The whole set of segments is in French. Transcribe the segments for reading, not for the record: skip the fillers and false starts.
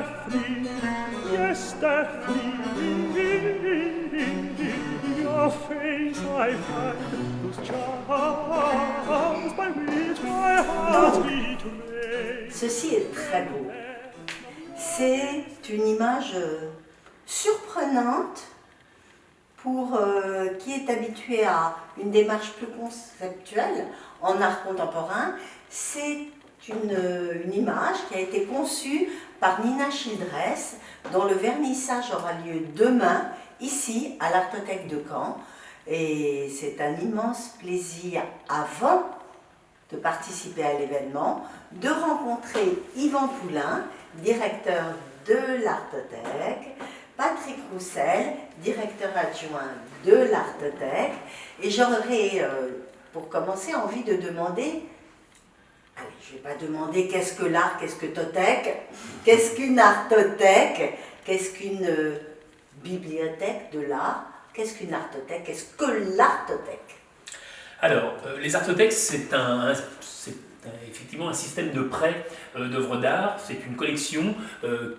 free, yes, they're free. Your face I find, those charms by which my heart betrays. Ceci est très beau. C'est une image surprenante pour qui est habitué à une démarche plus conceptuelle en art contemporain. C'est une image qui a été conçue par Nina Childress, dont le vernissage aura lieu demain, ici, à l'Artothèque de Caen. Et c'est un immense plaisir, avant de participer à l'événement, de rencontrer Yvan Poulain, directeur de l'Artothèque, Patrick Roussel, directeur adjoint de l'Artothèque. Et j'aurais, pour commencer, envie de demander, allez, je ne vais pas demander qu'est-ce que l'art, qu'est-ce que tothèque, qu'est-ce qu'une artothèque, qu'est-ce qu'une bibliothèque de l'art, qu'est-ce qu'une artothèque, qu'est-ce que l'artothèque? Alors, les artothèques, c'est effectivement un système de prêt d'œuvres d'art. C'est une collection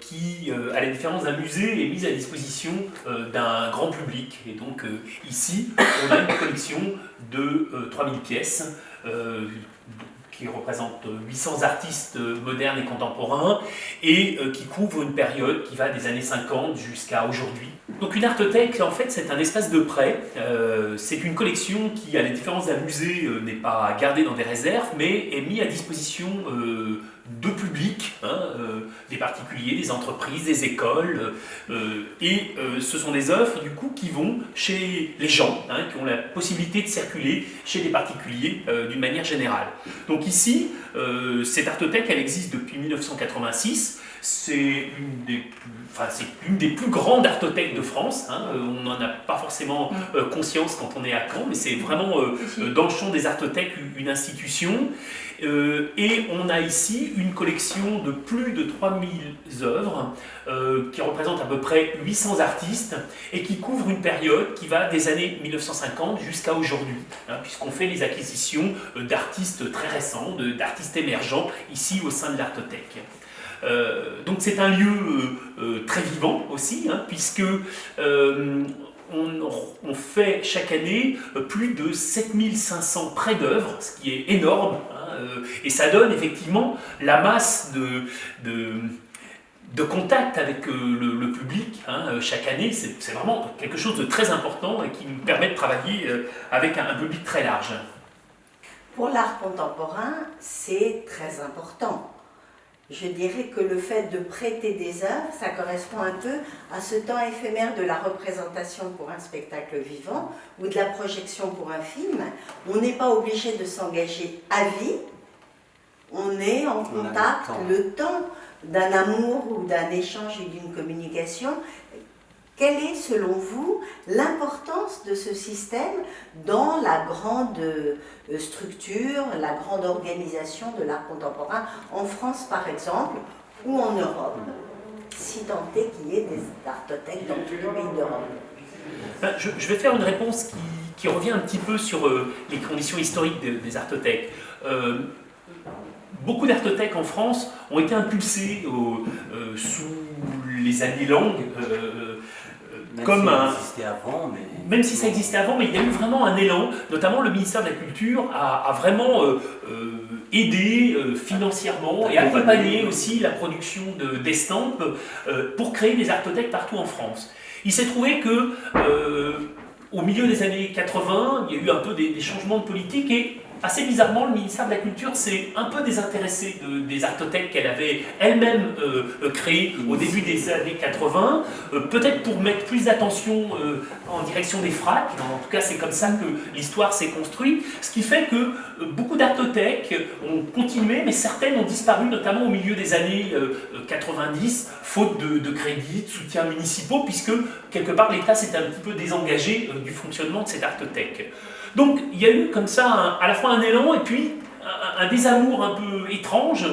qui, à la différence d'un musée, est mise à disposition d'un grand public. Et donc ici, on a une collection de 3000 pièces qui représente 800 artistes modernes et contemporains et qui couvre une période qui va des années 50 jusqu'à aujourd'hui. Donc une artothèque, en fait, c'est un espace de prêt. C'est une collection qui, à la différence d'un musée, n'est pas gardée dans des réserves, mais est mise à disposition de publics, des particuliers, des entreprises, des écoles. Et ce sont des œuvres, du coup, qui vont chez les gens, qui ont la possibilité de circuler chez des particuliers d'une manière générale. Donc ici, cette artothèque, elle existe depuis 1986. C'est une des plus grandes artothèques de France. On n'en a pas forcément conscience quand on est à Caen, mais c'est vraiment dans le champ des artothèques une institution. Et on a ici une collection de plus de 3000 œuvres qui représentent à peu près 800 artistes et qui couvrent une période qui va des années 1950 jusqu'à aujourd'hui, puisqu'on fait les acquisitions d'artistes très récents, d'artistes émergents ici au sein de l'Artothèque. Donc c'est un lieu très vivant aussi, puisque on fait chaque année plus de 7500 prêts d'œuvres, ce qui est énorme, et ça donne effectivement la masse de contact avec le public chaque année. C'est vraiment quelque chose de très important et qui nous permet de travailler avec un public très large. Pour l'art contemporain, c'est très important. Je dirais que le fait de prêter des œuvres, ça correspond un peu à ce temps éphémère de la représentation pour un spectacle vivant ou de la projection pour un film. On n'est pas obligé de s'engager à vie, on est en contact le temps d'un amour ou d'un échange et d'une communication. Quelle est, selon vous, l'importance de ce système dans la grande structure, la grande organisation de l'art contemporain, en France par exemple, ou en Europe, si tant est qu'il y ait des artothèques dans tous les pays d'Europe? Je vais faire une réponse qui revient un petit peu sur les conditions historiques des artothèques. Beaucoup d'artothèques en France ont été impulsées sous les années Lang, même si ça existait avant, mais il y a eu vraiment un élan, notamment le ministère de la Culture a vraiment aidé financièrement et accompagné aussi la production d'estampes pour créer des artothèques partout en France. Il s'est trouvé que au milieu des années 80, il y a eu un peu des changements de politique et assez bizarrement, le ministère de la Culture s'est un peu désintéressé des artothèques qu'elle avait elle-même créées au début des années 80, peut-être pour mettre plus d'attention en direction des FRAC. En tout cas, c'est comme ça que l'histoire s'est construite, ce qui fait que beaucoup d'artothèques ont continué, mais certaines ont disparu, notamment au milieu des années 90, faute de crédits, de soutiens municipaux, puisque quelque part l'État s'est un petit peu désengagé du fonctionnement de cette artothèque. Donc il y a eu comme ça à la fois un élan et puis un désamour un peu étrange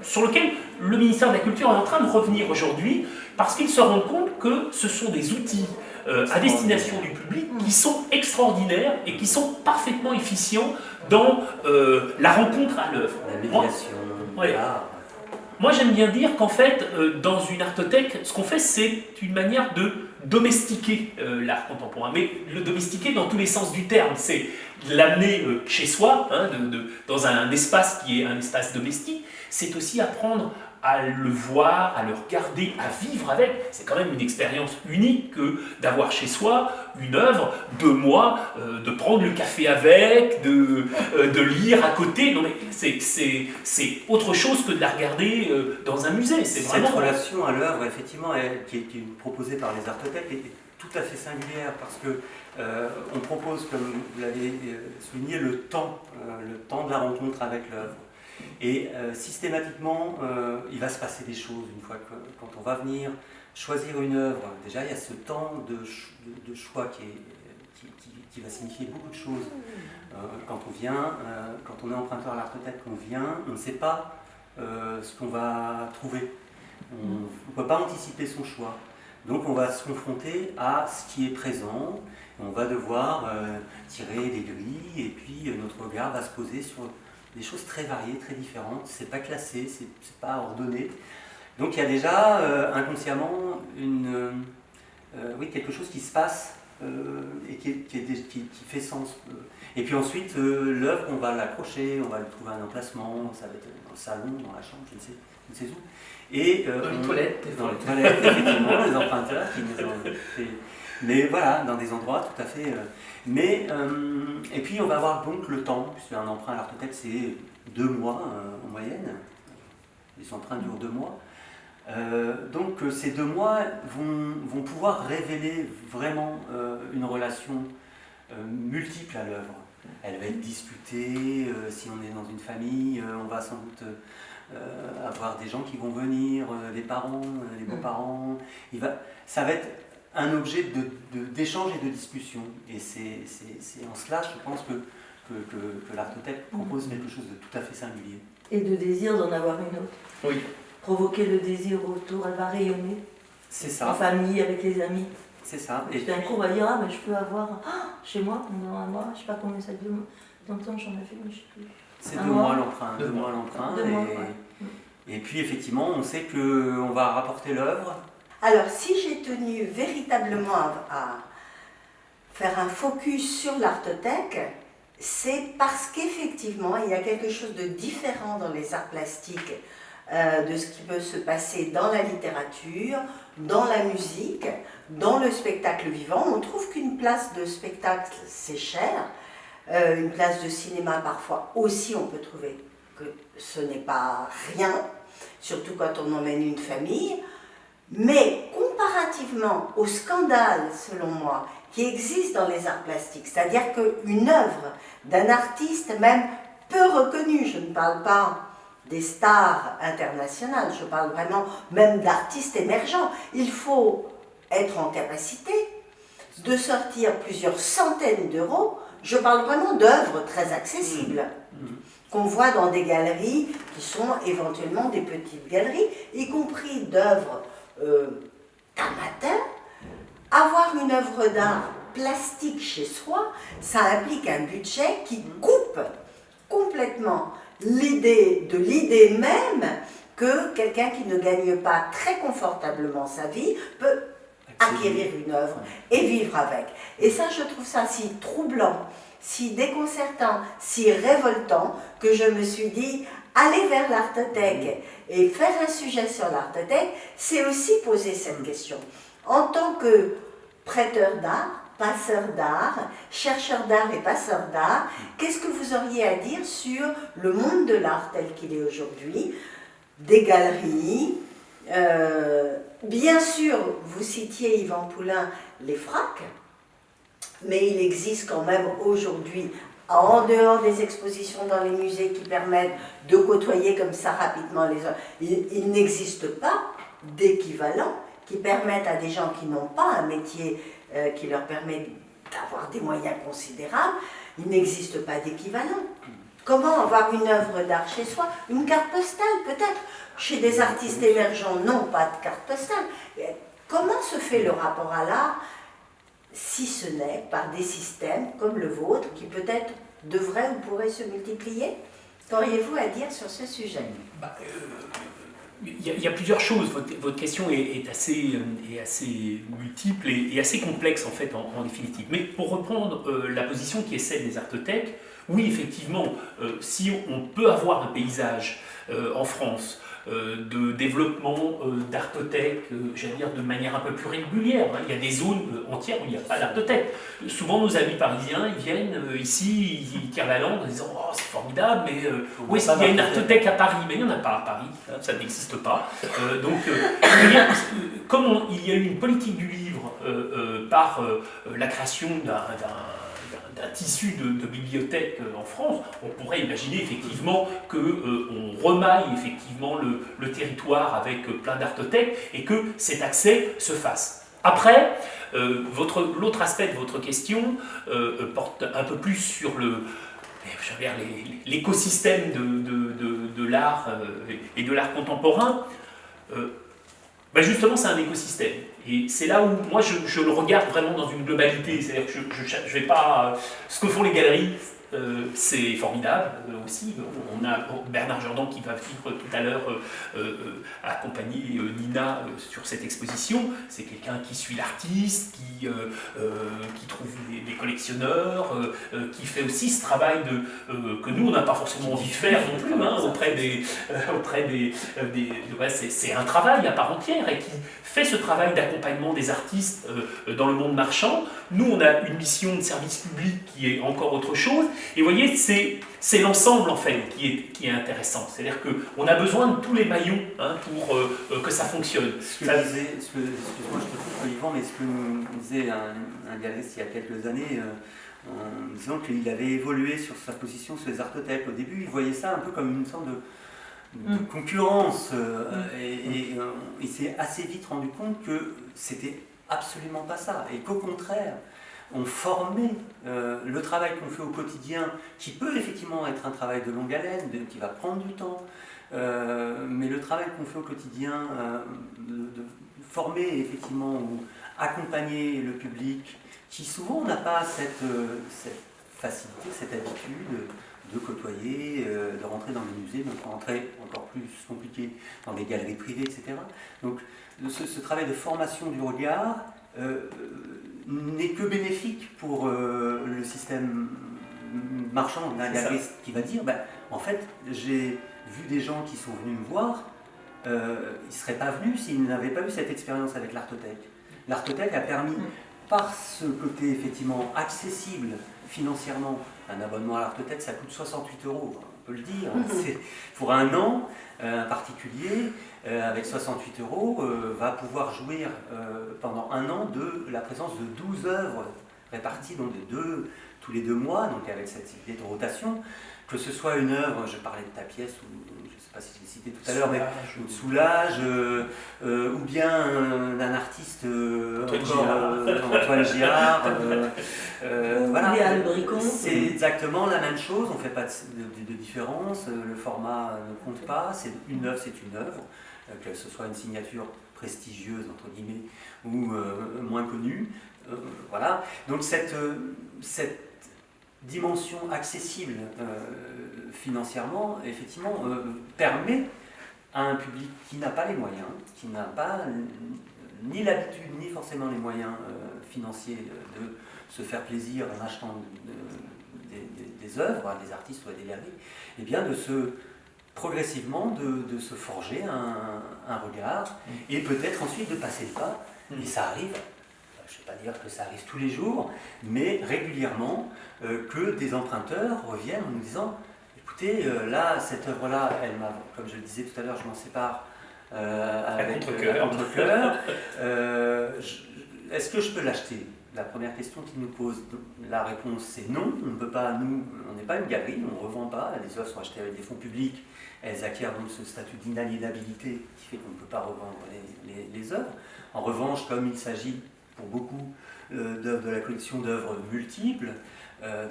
sur lequel le ministère de la Culture est en train de revenir aujourd'hui parce qu'il se rend compte que ce sont des outils à destination du public qui sont extraordinaires et qui sont parfaitement efficients dans la rencontre à l'œuvre. La médiation, ouais. Moi, j'aime bien dire qu'en fait, dans une artothèque, ce qu'on fait, c'est une manière de domestiquer l'art contemporain. Mais le domestiquer dans tous les sens du terme. C'est l'amener chez soi, hein, dans un espace qui est un espace domestique. C'est aussi apprendre à le voir, à le regarder, à vivre avec. C'est quand même une expérience unique que d'avoir chez soi une œuvre, de moi, de prendre le café avec, de lire à côté. Non mais c'est autre chose que de la regarder dans un musée. C'est Cette relation à l'œuvre, effectivement, qui est proposée par les artothèques, est tout à fait singulière parce que on propose, comme vous l'avez souligné, le temps de la rencontre avec l'œuvre. Et systématiquement, il va se passer des choses une fois que, quand on va venir choisir une œuvre. Déjà, il y a ce temps de choix qui va signifier beaucoup de choses. Quand on vient, quand on est emprunteur à l'artothèque, on vient, on ne sait pas ce qu'on va trouver. On ne peut pas anticiper son choix. Donc on va se confronter à ce qui est présent. On va devoir tirer des grilles et puis notre regard va se poser sur des choses très variées, très différentes. C'est pas classé, c'est pas ordonné. Donc il y a déjà inconsciemment quelque chose qui se passe et qui fait sens. Et puis ensuite, l'œuvre, on va l'accrocher, on va lui trouver un emplacement, ça va être dans le salon, dans la chambre, je ne sais où. Et, dans les toilettes. Dans les toilettes, effectivement, les emprunteurs qui nous ont fait. Mais voilà, dans des endroits tout à fait. Et puis on va avoir donc le temps, puisque un emprunt à l'artothèque c'est 2 mois en moyenne. Les emprunts durent 2 mois. Donc ces 2 mois vont pouvoir révéler vraiment une relation multiple à l'œuvre. Elle va être discutée, si on est dans une famille, on va sans doute avoir des gens qui vont venir, les parents, les beaux-parents. Ça va être un objet d'échange et de discussion. Et c'est en cela, je pense, que l'artothèque propose quelque chose de tout à fait singulier. Et de désir d'en avoir une autre. Oui. Provoquer le désir autour, elle va rayonner. C'est ça. En famille, avec les amis. C'est ça. Et d'un coup, on va dire, ah, mais je peux avoir chez moi, pendant un mois, je sais pas combien ça dure. Dans le temps, j'en ai fait, mais je sais plus. C'est 2 mois l'emprunt. 2 mois l'emprunt. Et puis, effectivement, on sait qu'on va rapporter l'œuvre. Alors, si j'ai tenu véritablement à faire un focus sur l'artothèque, c'est parce qu'effectivement, il y a quelque chose de différent dans les arts plastiques de ce qui peut se passer dans la littérature, dans la musique, dans le spectacle vivant. On trouve qu'une place de spectacle, c'est cher. Une place de cinéma, parfois aussi, on peut trouver que ce n'est pas rien, surtout quand on emmène une famille. Mais comparativement au scandale, selon moi, qui existe dans les arts plastiques, c'est-à-dire qu'une œuvre d'un artiste même peu reconnu, je ne parle pas des stars internationales, je parle vraiment même d'artistes émergents, il faut être en capacité de sortir plusieurs centaines d'euros. Je parle vraiment d'œuvres très accessibles, qu'on voit dans des galeries qui sont éventuellement des petites galeries, y compris d'œuvres amateurs. Avoir une œuvre d'art plastique chez soi, ça implique un budget qui coupe complètement l'idée même que quelqu'un qui ne gagne pas très confortablement sa vie peut acquérir une œuvre et vivre avec. Et ça, je trouve ça si troublant, si déconcertant, si révoltant, que je me suis dit, aller vers l'artothèque et faire un sujet sur l'artothèque, c'est aussi poser cette question. En tant que prêteur d'art, passeur d'art, chercheur d'art et passeur d'art, qu'est-ce que vous auriez à dire sur le monde de l'art tel qu'il est aujourd'hui, des galeries, bien sûr, vous citiez Yvan Poulain, les FRAC, mais il existe quand même aujourd'hui, en dehors des expositions dans les musées qui permettent de côtoyer comme ça rapidement les œuvres, il n'existe pas d'équivalent qui permettent à des gens qui n'ont pas un métier qui leur permet d'avoir des moyens considérables, il n'existe pas d'équivalent. Comment avoir une œuvre d'art chez soi? Une carte postale peut-être. Chez des artistes émergents, non, pas de carte postale. Comment se fait le rapport à l'art, si ce n'est par des systèmes comme le vôtre, qui peut-être devraient ou pourraient se multiplier? Qu'auriez-vous à dire sur ce sujet? Il y a plusieurs choses. Votre question est assez multiple et assez complexe en fait en définitive. Mais pour reprendre la position qui est celle des artothèques, oui effectivement, si on peut avoir un paysage en France de développement d'artothèques, j'allais dire de manière un peu plus régulière. Il y a des zones entières où il n'y a pas d'artothèques. Souvent nos amis parisiens, ils viennent ici, ils tirent la langue en disant « Oh, c'est formidable, mais oui, il y a une artothèque à Paris, mais il n'y en a pas à Paris, hein, ça n'existe pas. » Comme il y a eu une politique du livre par la création d'un tissu de bibliothèques en France, on pourrait imaginer effectivement qu'on remaille effectivement le territoire avec plein d'artothèques et que cet accès se fasse. Après, l'autre aspect de votre question porte un peu plus sur l'écosystème de l'art et de l'art contemporain. Justement, c'est un écosystème. Et c'est là où moi je le regarde vraiment dans une globalité. C'est-à-dire que je vais pas. Ce que font les galeries, c'est formidable aussi. On a Bernard Jordan qui va venir tout à l'heure accompagner Nina sur cette exposition. C'est quelqu'un qui suit l'artiste, qui trouve des collectionneurs, qui fait aussi ce travail que nous on n'a pas forcément envie de faire non plus auprès des c'est un travail à part entière et qui fait ce travail d'accompagnement des artistes dans le monde marchand. Nous, on a une mission de service public qui est encore autre chose. Et vous voyez, c'est l'ensemble en fait qui est intéressant. C'est-à-dire qu'on a besoin de tous les maillons pour que ça fonctionne. Excuse-moi, je te coupe, Yvan, mais ce que nous disait un galeriste il y a quelques années, en disant qu'il avait évolué sur sa position sur les artothèques. Au début, il voyait ça un peu comme une sorte de concurrence. Et il s'est assez vite rendu compte que c'était absolument pas ça. Et qu'au contraire, on formait le travail qu'on fait au quotidien, qui peut effectivement être un travail de longue haleine, qui va prendre du temps, mais le travail qu'on fait au quotidien, de former effectivement ou accompagner le public, qui souvent n'a pas cette facilité, cette habitude de côtoyer, de rentrer dans les musées, de rentrer encore plus compliqué dans les galeries privées, etc. Donc ce travail de formation du regard n'est que bénéfique pour le système marchand d'un galeriste qui va dire en fait j'ai vu des gens qui sont venus me voir, ils ne seraient pas venus s'ils n'avaient pas eu cette expérience avec l'Artothèque. L'Artothèque a permis, par ce côté effectivement accessible financièrement, un abonnement à l'Artothèque ça coûte 68 €, on peut le dire, c'est pour un an, un particulier avec 68 € va pouvoir jouir pendant un an de la présence de 12 œuvres réparties donc tous les 2 mois, donc avec cette idée de rotation, que ce soit une œuvre, je parlais de ta pièce, ou je ne sais pas si je l'ai cité tout à l'heure, mais Soulage, ou bien d'un artiste Antoine Girard, voilà, c'est exactement la même chose, on ne fait pas de différence, le format ne compte pas, c'est une œuvre, que ce soit une signature prestigieuse entre guillemets ou moins connue, voilà. Donc cette dimension accessible financièrement, effectivement, permet à un public qui n'a pas les moyens, qui n'a pas ni l'habitude ni forcément les moyens financiers de se faire plaisir en achetant des œuvres à des artistes ou à des galeries, et bien progressivement de se forger un regard et peut-être ensuite de passer le pas. Et ça arrive, je ne vais pas dire que ça arrive tous les jours, mais régulièrement que des emprunteurs reviennent en nous disant écoutez, là, cette œuvre-là, comme je le disais tout à l'heure, je m'en sépare avec contre-cœur. Est-ce que je peux l'acheter ? La première question qu'ils nous posent, la réponse c'est non, on ne peut pas, on n'est pas une galerie, on ne revend pas, les œuvres sont achetées avec des fonds publics, elles acquièrent donc ce statut d'inaliénabilité qui fait qu'on ne peut pas revendre les œuvres. En revanche, comme il s'agit pour beaucoup d'œuvres de la collection d'œuvres multiples,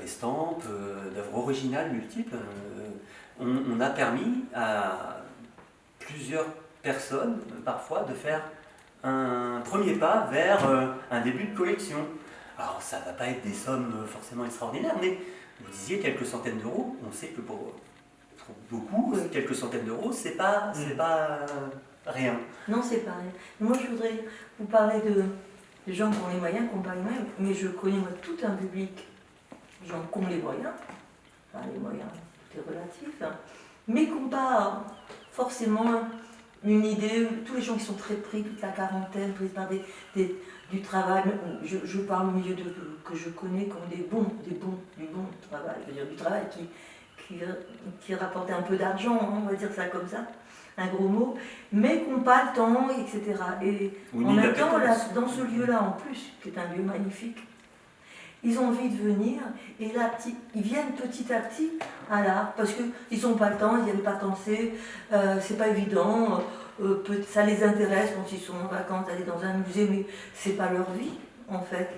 d'estampes, d'œuvres originales multiples, on a permis à plusieurs personnes, parfois, de faire un premier pas vers un début de collection. Alors ça ne va pas être des sommes forcément extraordinaires, mais vous disiez quelques centaines d'euros, on sait que pour beaucoup, quelques centaines d'euros, c'est pas rien. Non, c'est pas rien. Moi, je voudrais vous parler des gens qui ont les moyens, qui n'ont pas les moyens, mais je connais moi tout un public, des gens qui ont les moyens, enfin les moyens, c'est relatif, hein, mais qui n'ont pas forcément une idée, tous les gens qui sont très pris, toute la quarantaine, pris par du travail, je parle au milieu que je connais, qui ont du bon travail, je veux dire du travail qui rapportait un peu d'argent, hein, on va dire ça comme ça, un gros mot, mais qui n'ont pas le temps, etc. Et en même temps, là, dans ce lieu-là, en plus, qui est un lieu magnifique, ils ont envie de venir, et là, ils viennent petit à petit à l'art, parce qu'ils n'ont pas le temps, ils n'y avaient pas pensé, c'est pas évident, ça les intéresse quand ils sont en vacances, d'aller dans un musée, mais c'est pas leur vie, en fait.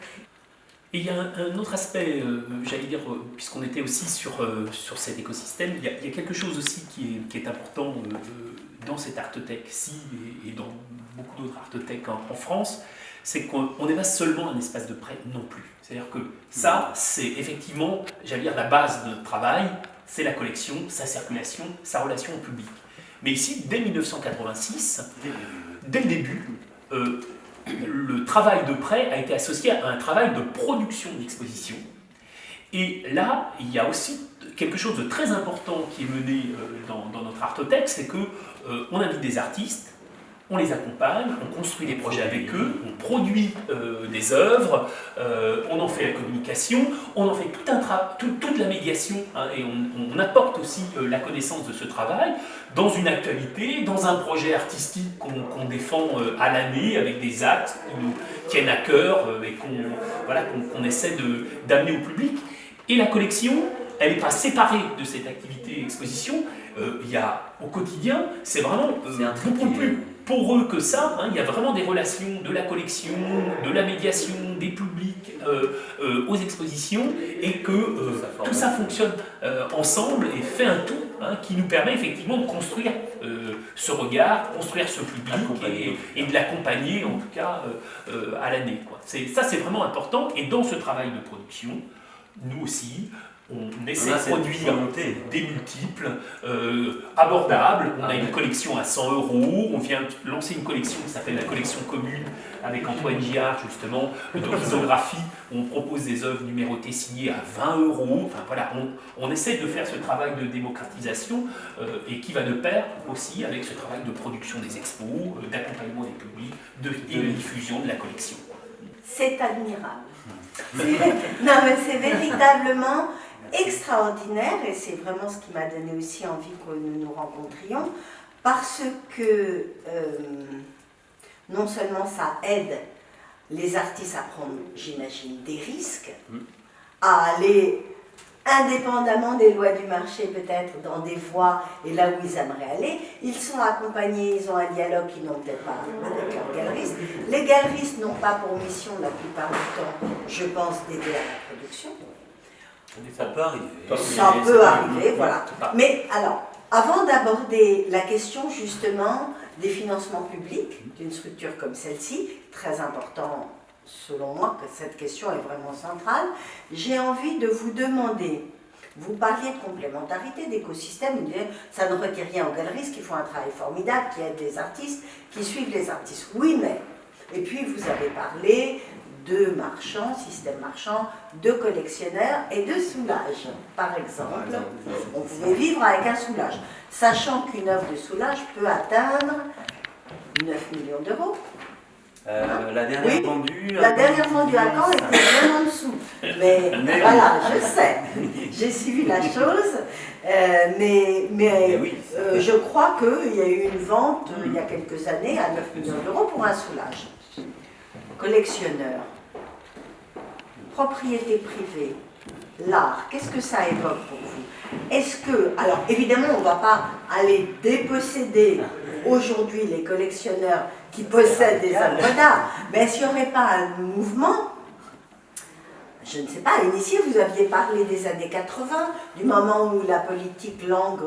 Et il y a un autre aspect, j'allais dire, puisqu'on était aussi sur cet écosystème, il y a quelque chose aussi qui est important dans cette artothèque-ci et dans beaucoup d'autres artothèques en France, c'est qu'on n'est pas seulement un espace de prêt non plus. C'est-à-dire que ça, c'est effectivement, j'allais dire, la base de notre travail, c'est la collection, sa circulation, sa relation au public. Mais ici, dès 1986, dès le début, le travail de prêt a été associé à un travail de production d'exposition. Et là, il y a aussi quelque chose de très important qui est mené dans notre artothèque, c'est qu'on invite des artistes, on les accompagne, on construit des projets avec eux, on produit des œuvres, on en fait la communication, on en fait toute la médiation, hein, et on apporte aussi la connaissance de ce travail dans une actualité, dans un projet artistique qu'on défend à l'année avec des actes qui nous tiennent à cœur et qu'on essaie d'amener au public. Et la collection, elle n'est pas séparée de cette activité exposition. Il y a au quotidien, c'est vraiment beaucoup plus poreux que ça, hein. Il y a vraiment des relations de la collection, de la médiation, des publics aux expositions, et que tout ça fonctionne ensemble et fait un tout, hein, qui nous permet effectivement de construire ce regard, construire ce public et de l'accompagner en tout cas à l'année. Ça c'est vraiment important, et dans ce travail de production, nous aussi, on essaie de produire des multiples, abordables. On a une collection à 100 €, on vient lancer une collection qui s'appelle la collection commune avec Antoine Giard, justement, de lithographie, où on propose des œuvres numérotées signées à 20 €. Enfin voilà, on essaie de faire ce travail de démocratisation et qui va de pair aussi avec ce travail de production des expos, d'accompagnement des publics et de diffusion de la collection. C'est admirable. Non, mais c'est véritablement extraordinaire, et c'est vraiment ce qui m'a donné aussi envie que nous nous rencontrions, parce que non seulement ça aide les artistes à prendre, j'imagine, des risques, à aller indépendamment des lois du marché peut-être dans des voies et là où ils aimeraient aller, ils sont accompagnés, ils ont un dialogue qu'ils n'ont peut-être pas avec leurs galeristes. Les galeristes n'ont pas pour mission la plupart du temps, je pense, d'aider à la production. Ça peut arriver. Ça peut arriver, voilà. Mais alors, avant d'aborder la question justement des financements publics d'une structure comme celle-ci, très important selon moi que cette question est vraiment centrale, j'ai envie de vous demander, vous parliez de complémentarité, d'écosystème, ça ne requiert rien aux galeristes qui font un travail formidable, qui aident les artistes, qui suivent les artistes. Oui, mais, et puis vous avez parlé de marchands, système marchand, de collectionneurs et de soulage. Par exemple, on pouvait vivre avec un soulage, sachant qu'une œuvre de soulage peut atteindre 9 millions d'euros. La dernière vendue... La dernière vendue à Caen était bien en dessous. Mais voilà, je sais, j'ai suivi la chose, mais je crois qu'il y a eu une vente il y a quelques années à 9 millions d'euros pour un soulage. Collectionneur, propriété privée, l'art, qu'est-ce que ça évoque pour vous? Est-ce que, alors évidemment on ne va pas aller déposséder aujourd'hui les collectionneurs qui possèdent des œuvres d'art, mais est-ce qu'il n'y aurait pas un mouvement, je ne sais pas, initié, vous aviez parlé des années 80, du moment où la politique langue,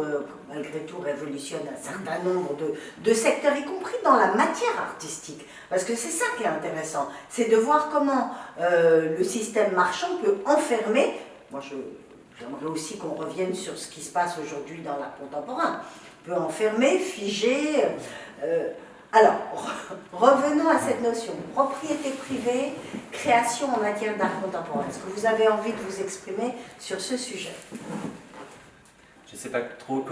malgré tout, révolutionne un certain nombre de secteurs, y compris dans la matière artistique, parce que c'est ça qui est intéressant, c'est de voir comment le système marchand peut enfermer, moi je j'aimerais aussi qu'on revienne sur ce qui se passe aujourd'hui dans l'art contemporain. On peut enfermer, figer. Alors, revenons à cette notion. Propriété privée, création en matière d'art contemporain. Est-ce que vous avez envie de vous exprimer sur ce sujet? Je ne sais pas trop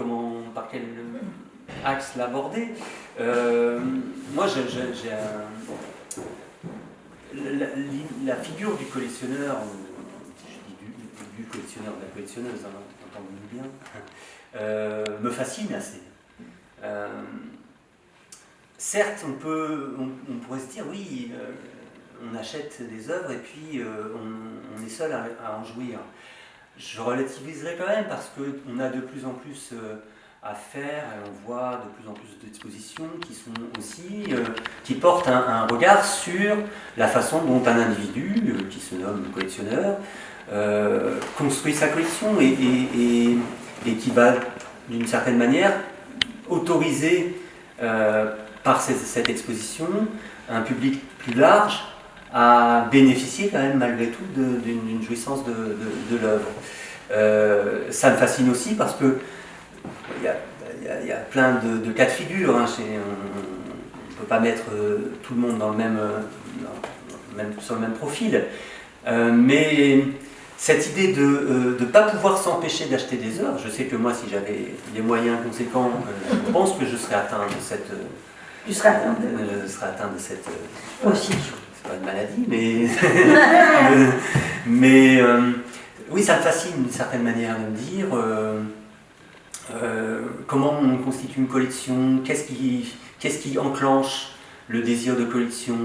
par quel axe l'aborder. Moi, j'ai la figure du collectionneur, je dis du collectionneur, de la collectionneuse, hein, entendons-nous bien, me fascine assez. Certes, on pourrait se dire, oui, on achète des œuvres et puis on est seul à en jouir. Je relativiserai quand même parce qu'on a de plus en plus à faire et on voit de plus en plus d'expositions qui sont aussi qui portent un regard sur la façon dont un individu qui se nomme collectionneur construit sa collection et qui va d'une certaine manière autoriser par cette exposition un public plus large à bénéficier quand même malgré tout d'une jouissance de l'œuvre. Ça me fascine aussi parce que il y a plein de cas de figure. Hein, on ne peut pas mettre tout le monde dans sur le même profil. Mais cette idée de ne pas pouvoir s'empêcher d'acheter des œuvres, je sais que moi, si j'avais des moyens conséquents, je pense que je serais atteint de cette... Tu serais atteint de cette... aussi. C'est pas une maladie, mais oui, ça me fascine d'une certaine manière de me dire comment on constitue une collection, qu'est-ce qui enclenche le désir de collection,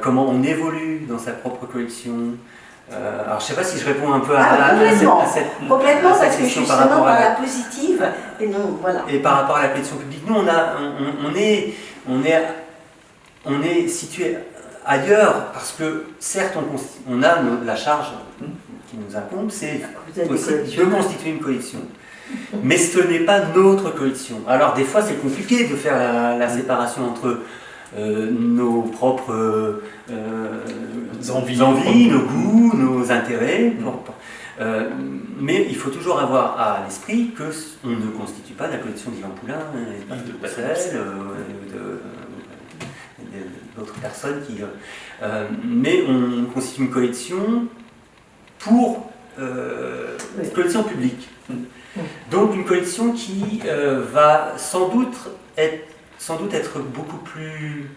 comment on évolue dans sa propre collection. Alors je ne sais pas si je réponds un peu à cette complètement, parce que question justement par la positive, et non, voilà. Et par rapport à la collection publique, nous on est situé ailleurs parce que certes on a la charge qui nous incombe, c'est aussi de constituer une collection. Mais ce n'est pas notre collection. Alors des fois c'est compliqué de faire la séparation entre nos propres envies, nos goûts, nos intérêts. Mais il faut toujours avoir à l'esprit qu'on ne constitue pas la collection d'Yvan Poulain, de Bruxelles, d'autres personnes qui... mais on constitue une collection pour une collection publique. Donc une collection qui va sans doute être beaucoup plus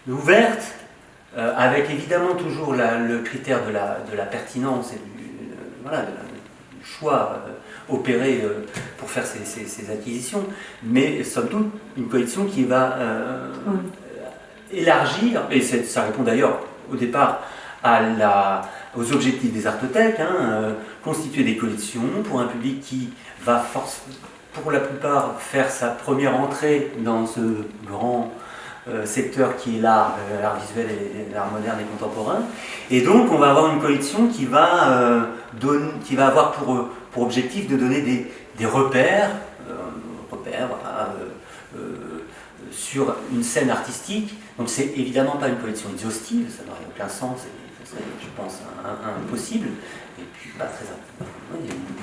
ouverte, avec évidemment toujours le critère de la pertinence et du choix opéré pour faire ces acquisitions, mais somme toute une collection qui va élargir, et ça répond d'ailleurs au départ aux objectifs des artothèques, constituer des collections pour un public qui va pour la plupart faire sa première entrée dans ce grand secteur qui est l'art visuel et l'art moderne et contemporain. Et donc on va avoir une collection qui va avoir pour objectif de donner des repères, sur une scène artistique. Donc c'est évidemment pas une collection exhaustive, ça n'aurait aucun sens, et ça serait, je pense, impossible, et puis pas très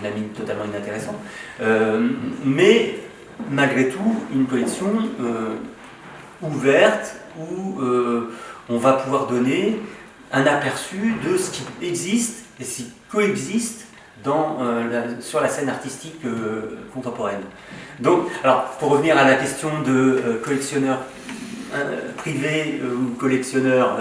une amine totalement inintéressante. Mais malgré tout, une collection ouverte où on va pouvoir donner un aperçu de ce qui existe et ce qui coexiste sur la scène artistique contemporaine. Donc, alors, pour revenir à la question de collectionneur privé ou collectionneur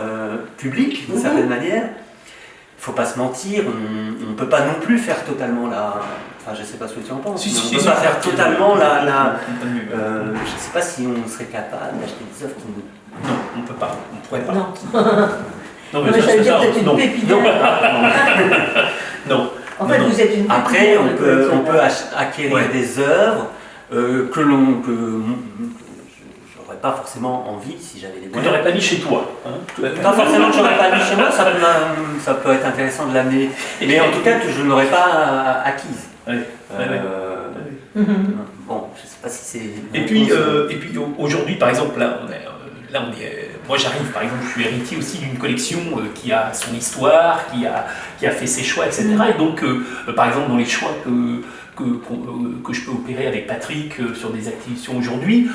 public, d'une certaine manière, il ne faut pas se mentir, on ne peut pas non plus faire totalement enfin, je ne sais pas ce que tu en penses, on ne peut pas faire totalement je ne sais pas si on serait capable d'acheter des œuvres qui nous... Non, on ne peut pas, on ne pourrait pas. Non, mais ça veut dire peut-être une pépinière. Non. En fait, vous êtes une pépinière. Après, on peut acquérir des œuvres que j'aurais pas forcément envie si j'avais des moyens. Tu n'aurais pas mis chez toi. Pas forcément que je n'aurais pas mis chez moi, ça peut être intéressant de l'amener. Mais en tout cas, que je n'aurais pas acquise. Bon, je ne sais pas si c'est... Et puis aujourd'hui, par exemple, là on est moi j'arrive, par exemple, je suis héritier aussi d'une collection qui a son histoire, qui a fait ses choix, etc. Et donc, par exemple, dans les choix que je peux opérer avec Patrick sur des activations aujourd'hui,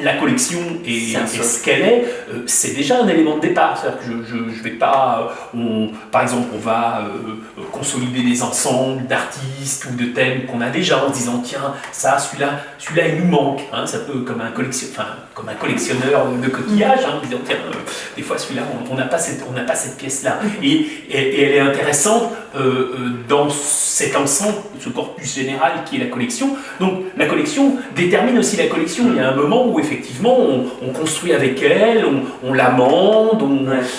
la collection et ce qu'elle est, c'est déjà un élément de départ. C'est-à-dire que je vais pas, par exemple, on va consolider des ensembles d'artistes ou de thèmes qu'on a déjà en se disant tiens, ça, celui-là il nous manque. Hein, ça peut comme un collectionneur de coquillages, hein, en disant tiens, des fois celui-là on n'a pas cette pièce-là. Et elle est intéressante dans cet ensemble, ce corpus général qui est la collection. Donc la collection détermine aussi la collection. Il y a un moment où effectivement on construit avec elle, on l'amende,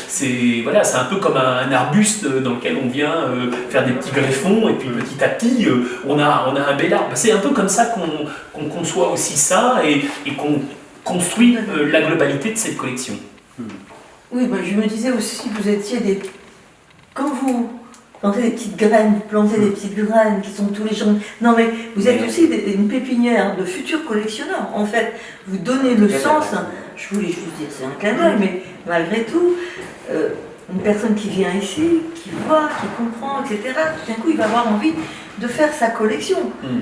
c'est un peu comme un arbuste dans lequel on vient faire des petits greffons et puis petit à petit on a un bel arbre. C'est un peu comme ça qu'on conçoit aussi ça et qu'on construit la globalité de cette collection. Oui, bah, je me disais aussi, vous étiez quand vous plantez des petites graines, qui sont tous les jours. Non, mais vous êtes aussi une pépinière de futurs collectionneurs. En fait, vous donnez le sens. Je voulais juste dire, c'est un clin d'œil, mais malgré tout, une personne qui vient ici, qui voit, qui comprend, etc., tout d'un coup, il va avoir envie de faire sa collection.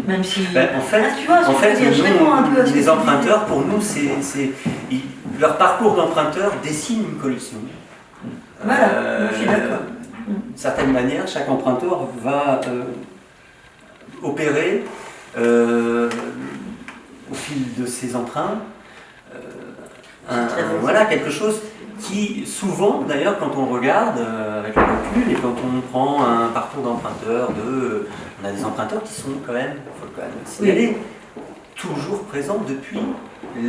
Même si. Tu vois, je réponds un peu à ce que les emprunteurs, pour nous, leur parcours d'emprunteur dessine une collection. Voilà, je suis d'accord. D'une certaine manière, chaque emprunteur va opérer au fil de ses emprunts quelque chose qui, souvent, d'ailleurs, quand on regarde avec le recul et quand on prend un parcours d'emprunteur, on a des emprunteurs qui sont quand même, il faut quand même le signaler, toujours présents depuis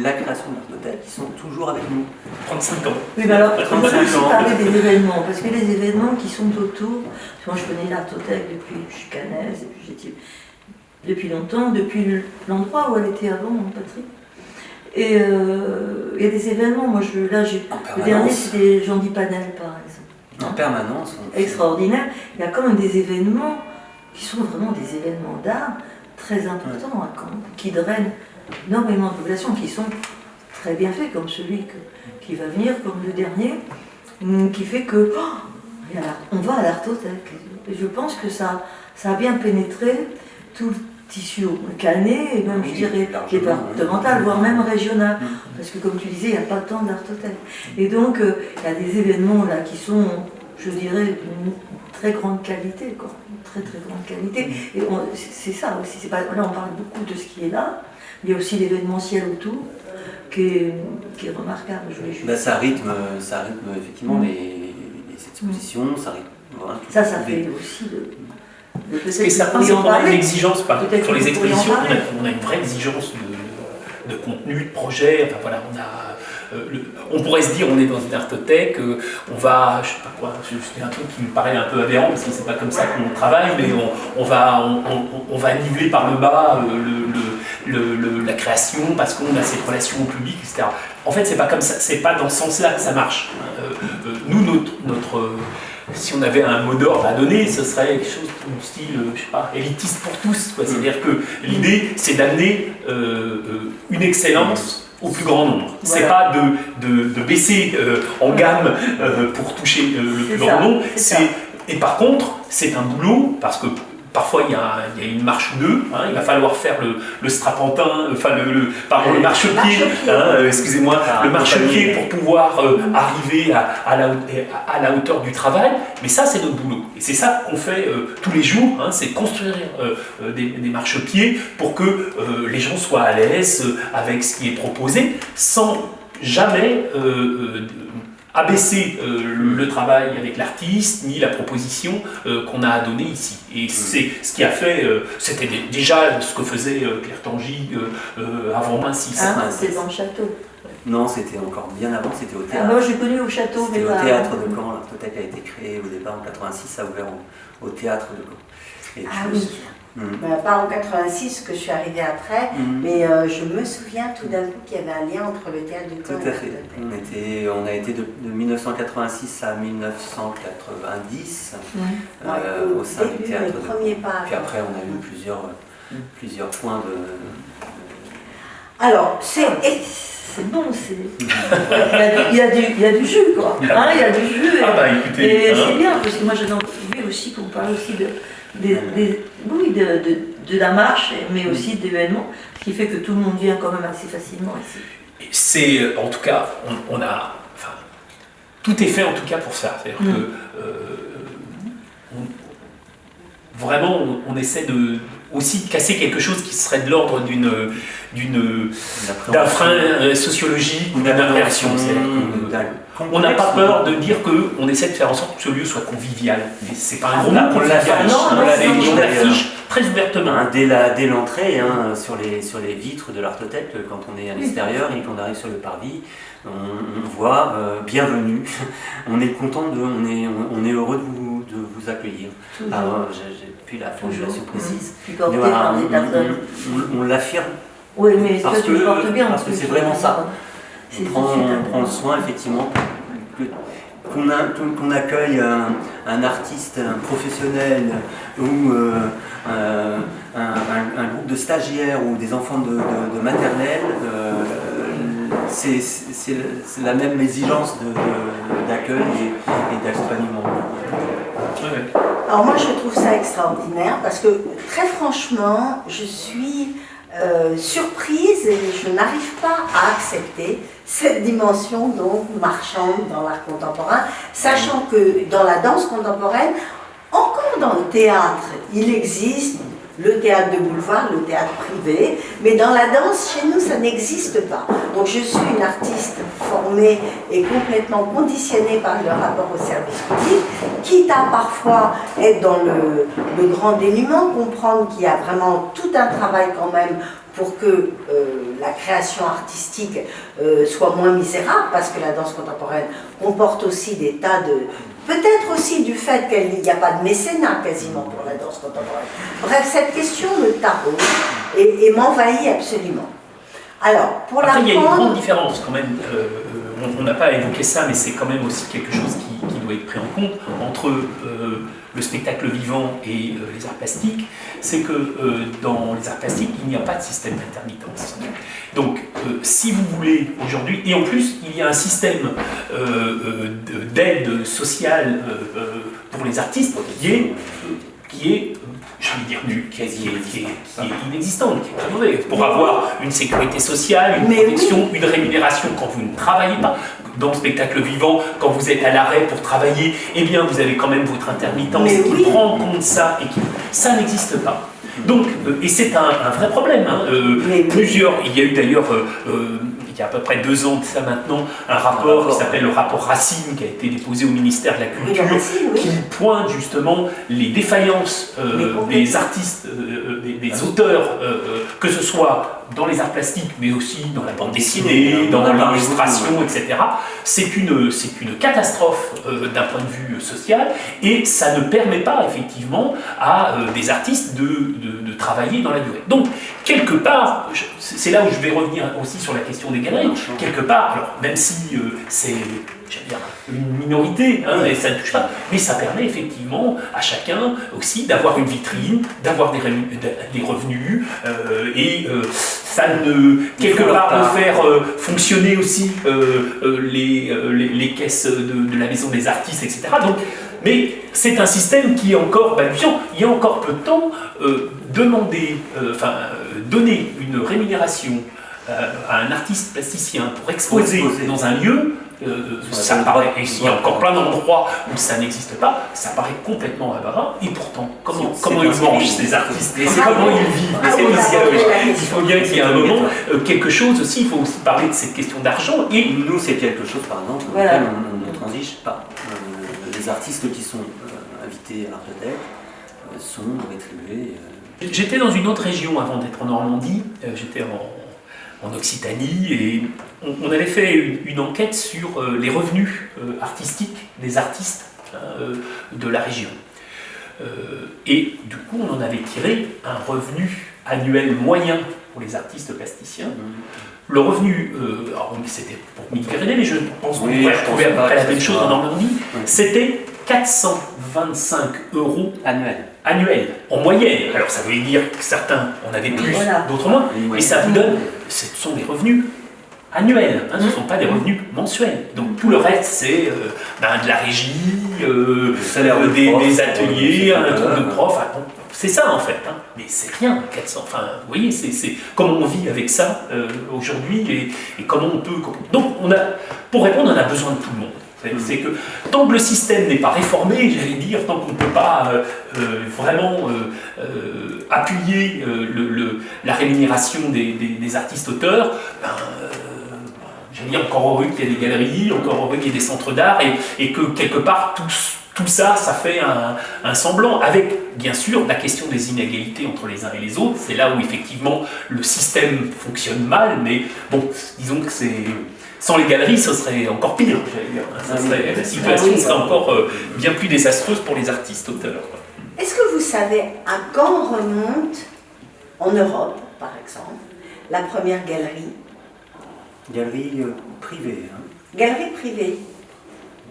la création de l'Artothèque, qui sont toujours avec nous. 35 ans. Oui, mais alors, on va aussi parler des événements, parce que les événements qui sont autour, moi je connais l'Artothèque depuis, je suis canaise, et puis j'étais depuis longtemps, depuis l'endroit où elle était avant, Patrick. Et il y a des événements, le dernier c'était Jean-Di Panel par exemple. En permanence. Extraordinaire. Il y a quand même des événements qui sont vraiment des événements d'art très importants à Caen, qui drainent énormément de populations, qui sont très bien faits, comme celui qui va venir, comme le dernier, qui fait que on va à l'Artothèque. Et je pense que ça a bien pénétré tout le tissu canet, et même, je dirais, départemental, voire même régional. Parce que, comme tu disais, il n'y a pas tant d'Artothèque. Et donc, il y a des événements là qui sont, je dirais, d'une très grande qualité, quoi. Une très très grande qualité. Et c'est ça aussi. Là, on parle beaucoup de ce qui est là. Il y a aussi l'événementiel autour qui est remarquable. Ça rythme effectivement les expositions, ça rythme. Voilà, ça fait aussi ce qui est certain, c'est qu'on a une exigence, sur les expositions, on a une vraie exigence de contenu, de projet. Enfin voilà, on pourrait se dire, on est dans une artothèque, on va, je sais pas quoi, c'est un truc qui me paraît un peu aberrant parce que c'est pas comme ça qu'on travaille, mais on va niveler par le bas la création parce qu'on a cette relation au public, etc. En fait, c'est pas comme ça, c'est pas dans ce sens-là que ça marche. Nous, si on avait un mot d'ordre à donner, ce serait quelque chose du style, je sais pas, élitiste pour tous. C'est-à-dire que l'idée, c'est d'amener une excellence au plus grand nombre. Voilà. C'est pas de baisser en gamme pour toucher le plus grand nombre. Et par contre, c'est un boulot, parce que parfois il y a une marche ou deux, hein, il va falloir faire le strapontin, le marchepied, excusez-moi, le marchepied pour pouvoir arriver à la hauteur du travail, mais ça c'est notre boulot. Et c'est ça qu'on fait tous les jours, hein, c'est construire des marchepieds pour que les gens soient à l'aise avec ce qui est proposé, sans jamais abaisser le travail avec l'artiste, ni la proposition qu'on a à donner ici. Et c'est ce qui a fait, c'était déjà ce que faisait Claire Tangy avant Vinci. C'est dans le château. Non, c'était encore bien avant, c'était au théâtre. Moi j'ai connu au château. C'était au théâtre de Caen, l'Artothèque a été créée au départ en 86, ça a ouvert au théâtre de Caen. Et oui. Pas en 86 que je suis arrivée après, mais je me souviens tout d'un coup qu'il y avait un lien entre le théâtre de Caen et l'Artothèque. On a été de 1986 à 1990 au sein du théâtre de Caen. Puis après on a eu plusieurs points de... Alors, c'est bon, il y a du jus, quoi. Il y a du jus. Ah bah écoutez, Et c'est bien, parce que moi j'ai entendu aussi qu'on parle aussi de la marche, mais aussi d'événements, ce qui fait que tout le monde vient quand même assez facilement ici. c'est en tout cas, on a, enfin, tout est fait en tout cas pour ça. C'est-à-dire que vraiment, on essaie aussi de casser quelque chose qui serait de l'ordre d'un frein sociologique ou d'une appréhension. On n'a pas peur de dire qu'on essaie de faire en sorte que ce lieu soit convivial. Mais c'est pas un gros mot convivial. On l'affiche très ouvertement. Dès l'entrée, sur les vitres de l'Artothèque, quand on est à l'extérieur et qu'on arrive sur le parvis, on voit bienvenue. On est content on est heureux de vous accueillir. Alors, j'ai plus la formulation précise. Mais voilà, on l'affirme. Oui, mais parce tu le portes bien. Parce que c'est vraiment ça. On prend soin effectivement qu'on accueille un artiste, un professionnel ou un groupe de stagiaires ou des enfants de maternelle. C'est la même exigence d'accueil et d'accompagnement. Alors moi je trouve ça extraordinaire parce que très franchement je suis surprise et je n'arrive pas à accepter cette dimension donc marchande dans l'art contemporain, sachant que dans la danse contemporaine, encore dans le théâtre, il existe le théâtre de boulevard, le théâtre privé, mais dans la danse, chez nous, ça n'existe pas. Donc je suis une artiste formée et complètement conditionnée par le rapport au service public, quitte à parfois être dans le grand dénuement, comprendre qu'il y a vraiment tout un travail quand même pour que la création artistique soit moins misérable, parce que la danse contemporaine comporte aussi des tas de... Peut-être aussi du fait qu'il n'y a pas de mécénat quasiment pour la danse contemporaine. Bref, cette question me taraude et m'envahit absolument. Alors, pour après, il y a une l'apprendre... grande différence quand même. On n'a pas évoqué ça, mais c'est quand même aussi quelque chose qui doit être pris en compte entre le spectacle vivant et les arts plastiques. C'est que dans les arts plastiques, il n'y a pas de système d'intermittence. Donc, si vous voulez aujourd'hui, et en plus, il y a un système d'aide sociale pour les artistes qui est j'allais dire nul, qui est inexistante, qui est très mauvais. Pour avoir une sécurité sociale, une protection, une rémunération quand vous ne travaillez pas. Dans le spectacle vivant, quand vous êtes à l'arrêt pour travailler, eh bien vous avez quand même votre intermittence qui prend en compte ça, et ça n'existe pas. Donc, et c'est un vrai problème. Il y a eu d'ailleurs, il y a à peu près 2 ans de ça maintenant, un rapport qui s'appelle le rapport Racine, qui a été déposé au ministère de la Culture, qui pointe justement les défaillances des artistes, des auteurs, que ce soit dans les arts plastiques, mais aussi dans la bande dessinée, dans l'illustration, etc. C'est une catastrophe d'un point de vue social, et ça ne permet pas effectivement à des artistes de travailler dans la durée. Donc, quelque part, c'est là où je vais revenir aussi sur la question des galeries, quelque part, alors même si c'est une minorité, et ça ne touche pas, mais ça permet effectivement à chacun aussi d'avoir une vitrine, d'avoir des revenus, et ça quelque part peut faire fonctionner aussi les caisses de la maison des artistes, etc. Donc, mais c'est un système qui est encore balbutiant. Il y a encore peu de temps, donner une rémunération à un artiste plasticien pour exposer dans un lieu, ça paraît, et il y a encore plein d'endroits où ça n'existe pas, ça paraît complètement aberrant, et pourtant, comment ils mangent ces artistes, comment ils vivent, il faut bien qu'il y ait un moment, quelque chose aussi, il faut aussi parler de cette question d'argent, et nous c'est quelque chose par exemple, auquel on ne transige pas. Les artistes qui sont invités à l'Artothèque sont rétribués. J'étais dans une autre région avant d'être en Normandie, j'étais en Occitanie, et on avait fait une enquête sur les revenus artistiques des artistes de la région. Et du coup, on en avait tiré un revenu annuel moyen pour les artistes plasticiens. Le revenu, c'était pour Midi-Pyrénées, mais je pense qu'on pourrait retrouver à peu près la même chose en Normandie, c'était 425 € annuel, en moyenne. Alors ça veut dire que certains en avaient plus, d'autres moins, et ça vous donne, ce sont des revenus annuels, hein, ce ne sont pas des revenus mensuels. Donc tout le reste, c'est de la régie, des ateliers, un truc de prof. Bon, c'est ça en fait, hein. Mais c'est rien, 400. Enfin, vous voyez, c'est comment on vit avec ça aujourd'hui et comment on peut. Donc, pour répondre, on a besoin de tout le monde. C'est que tant que le système n'est pas réformé, j'allais dire, tant qu'on ne peut pas vraiment appuyer la rémunération des artistes-auteurs, j'allais dire encore heureux qu'il y ait des galeries, encore heureux qu'il y ait des centres d'art et que quelque part tout ça fait un semblant, avec bien sûr la question des inégalités entre les uns et les autres. C'est là où effectivement le système fonctionne mal, mais bon, disons que sans les galeries, ce serait encore pire, j'allais dire. La situation serait encore bien plus désastreuse pour les artistes-auteurs. Est-ce que vous savez à quand remonte, en Europe par exemple, la première galerie? Galerie privée. Hein. Galerie privée.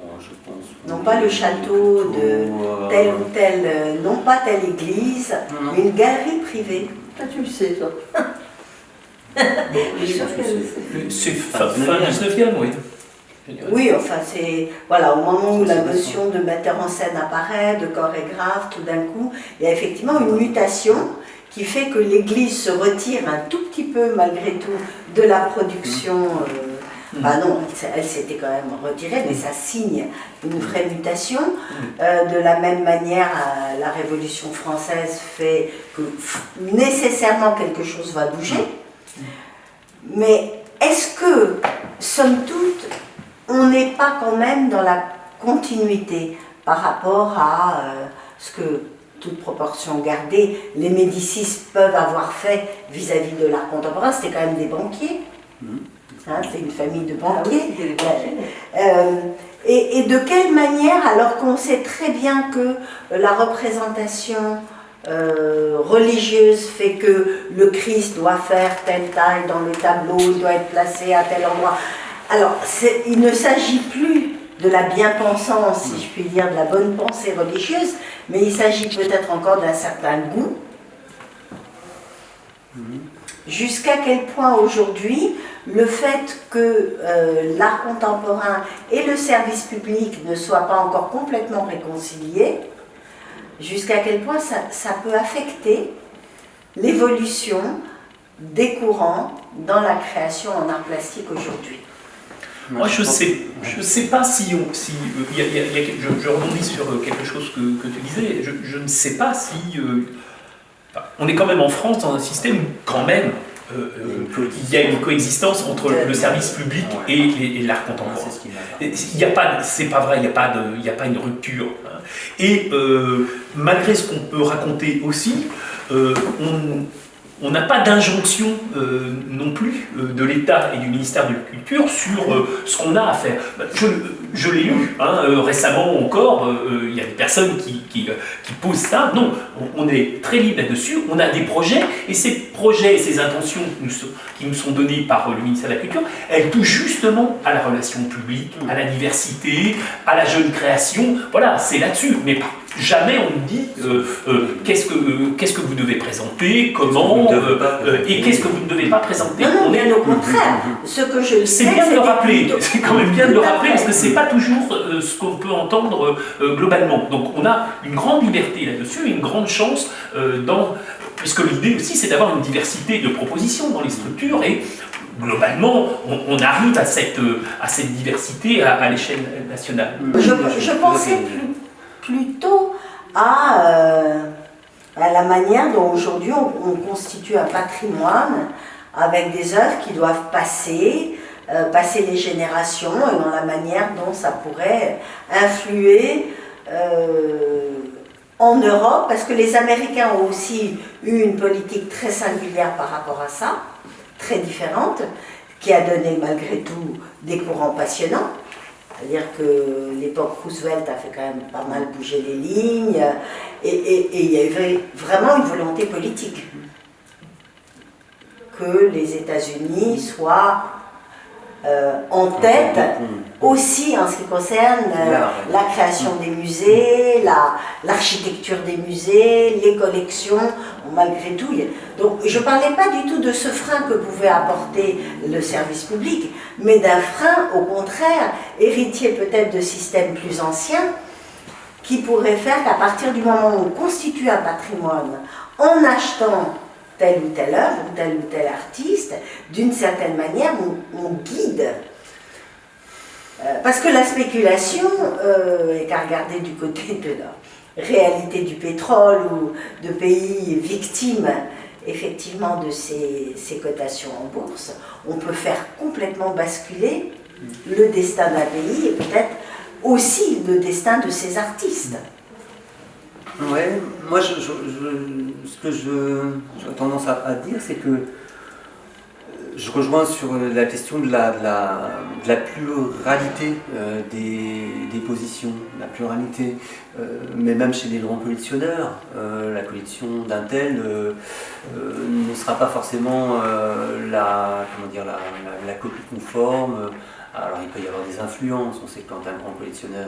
Bon, je pense. Non pas le château de telle ou telle, non pas telle église, mais une galerie privée. Ah, tu le sais, toi. Je pense que C'est fin 19e, oui. Oui, enfin c'est... Voilà, au moment où la notion de metteur en scène apparaît, de chorégraphe, tout d'un coup, il y a effectivement une mutation qui fait que l'Église se retire un tout petit peu, malgré tout, de la production. Bah non, elle s'était quand même retirée, mais ça signe une vraie mutation. De la même manière, la Révolution française fait que nécessairement quelque chose va bouger. Mais est-ce que, somme toute, on n'est pas quand même dans la continuité par rapport à ce que, toute proportion gardée, les Médicis peuvent avoir fait vis-à-vis de l'art contemporain? C'était quand même des banquiers. Hein, c'est une famille de banquiers. Et de quelle manière, alors qu'on sait très bien que la représentation religieuse fait que le Christ doit faire telle taille dans le tableau, il doit être placé à tel endroit. Alors, il ne s'agit plus de la bien-pensance, si je puis dire, de la bonne pensée religieuse, mais il s'agit peut-être encore d'un certain goût. Jusqu'à quel point aujourd'hui, le fait que l'art contemporain et le service public ne soient pas encore complètement réconciliés, jusqu'à quel point ça peut affecter l'évolution des courants dans la création en art plastique aujourd'hui. Moi, je sais pas si je rebondis sur quelque chose que tu disais. Je ne sais pas si on est quand même en France dans un système quand même. Il y a une coexistence entre le service public et l'art contemporain. Il n'y a pas, c'est pas vrai, il n'y a pas une rupture. Hein. Et malgré ce qu'on peut raconter aussi, on n'a pas d'injonction non plus de l'État et du ministère de la Culture sur ce qu'on a à faire. Je l'ai lu récemment encore, il y a des personnes qui posent ça. Non, on est très libre là-dessus, on a des projets, et ces projets et ces intentions qui nous sont données par le ministère de la Culture, elles touchent justement à la relation publique, à la diversité, à la jeune création. Voilà, c'est là-dessus. Mais jamais on nous dit qu'est-ce que vous devez présenter, comment, et qu'est-ce que vous ne devez pas présenter. Non, bien au contraire. Ce que je sais, c'est bien de le rappeler. C'est quand même bien de le rappeler parce que c'est pas toujours ce qu'on peut entendre globalement. Donc on a une grande liberté là-dessus, une grande chance puisque l'idée aussi c'est d'avoir une diversité de propositions dans les structures et globalement, on arrive à cette diversité à l'échelle nationale. Je pensais plutôt à la manière dont aujourd'hui on constitue un patrimoine avec des œuvres qui doivent passer les générations et dans la manière dont ça pourrait influer en Europe, parce que les Américains ont aussi eu une politique très singulière par rapport à ça, très différente, qui a donné malgré tout des courants passionnants. C'est-à-dire que l'époque Roosevelt a fait quand même pas mal bouger les lignes, et il y avait vraiment une volonté politique que les États-Unis soient en tête, aussi en ce qui concerne la création des musées, l'architecture des musées, les collections, malgré tout. Donc je ne parlais pas du tout de ce frein que pouvait apporter le service public, mais d'un frein, au contraire, héritier peut-être de systèmes plus anciens, qui pourrait faire qu'à partir du moment où on constitue un patrimoine, en achetant telle ou telle œuvre, ou tel artiste, d'une certaine manière, on guide. Parce que la spéculation, et qu'à regarder du côté de la réalité du pétrole ou de pays victimes effectivement de ces cotations en bourse, on peut faire complètement basculer le destin d'un pays et peut-être aussi le destin de ses artistes. Ouais, moi ce que j'aurais tendance à dire, c'est que je rejoins sur la question de la pluralité des positions, la pluralité, mais même chez les grands collectionneurs, la collection d'un tel ne sera pas forcément la copie conforme. Alors il peut y avoir des influences, on sait que quand un grand collectionneur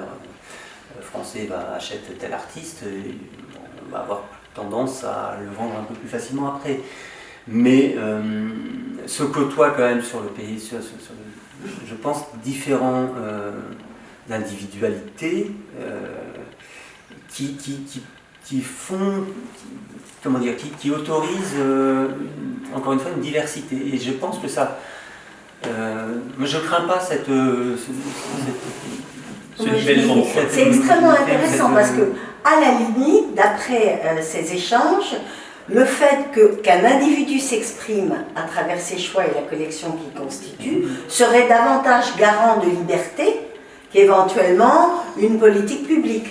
français achète tel artiste, on va avoir tendance à le vendre un peu plus facilement après. Mais se côtoient quand même sur le pays, je pense, différents individualités qui font, qui autorisent encore une fois une diversité. Et je pense que ça, moi je crains pas cette nivellement. C'est extrêmement intéressant parce que, à la limite, d'après ces échanges, le fait qu'un individu s'exprime à travers ses choix et la collection qu'il constitue serait davantage garant de liberté qu'éventuellement une politique publique.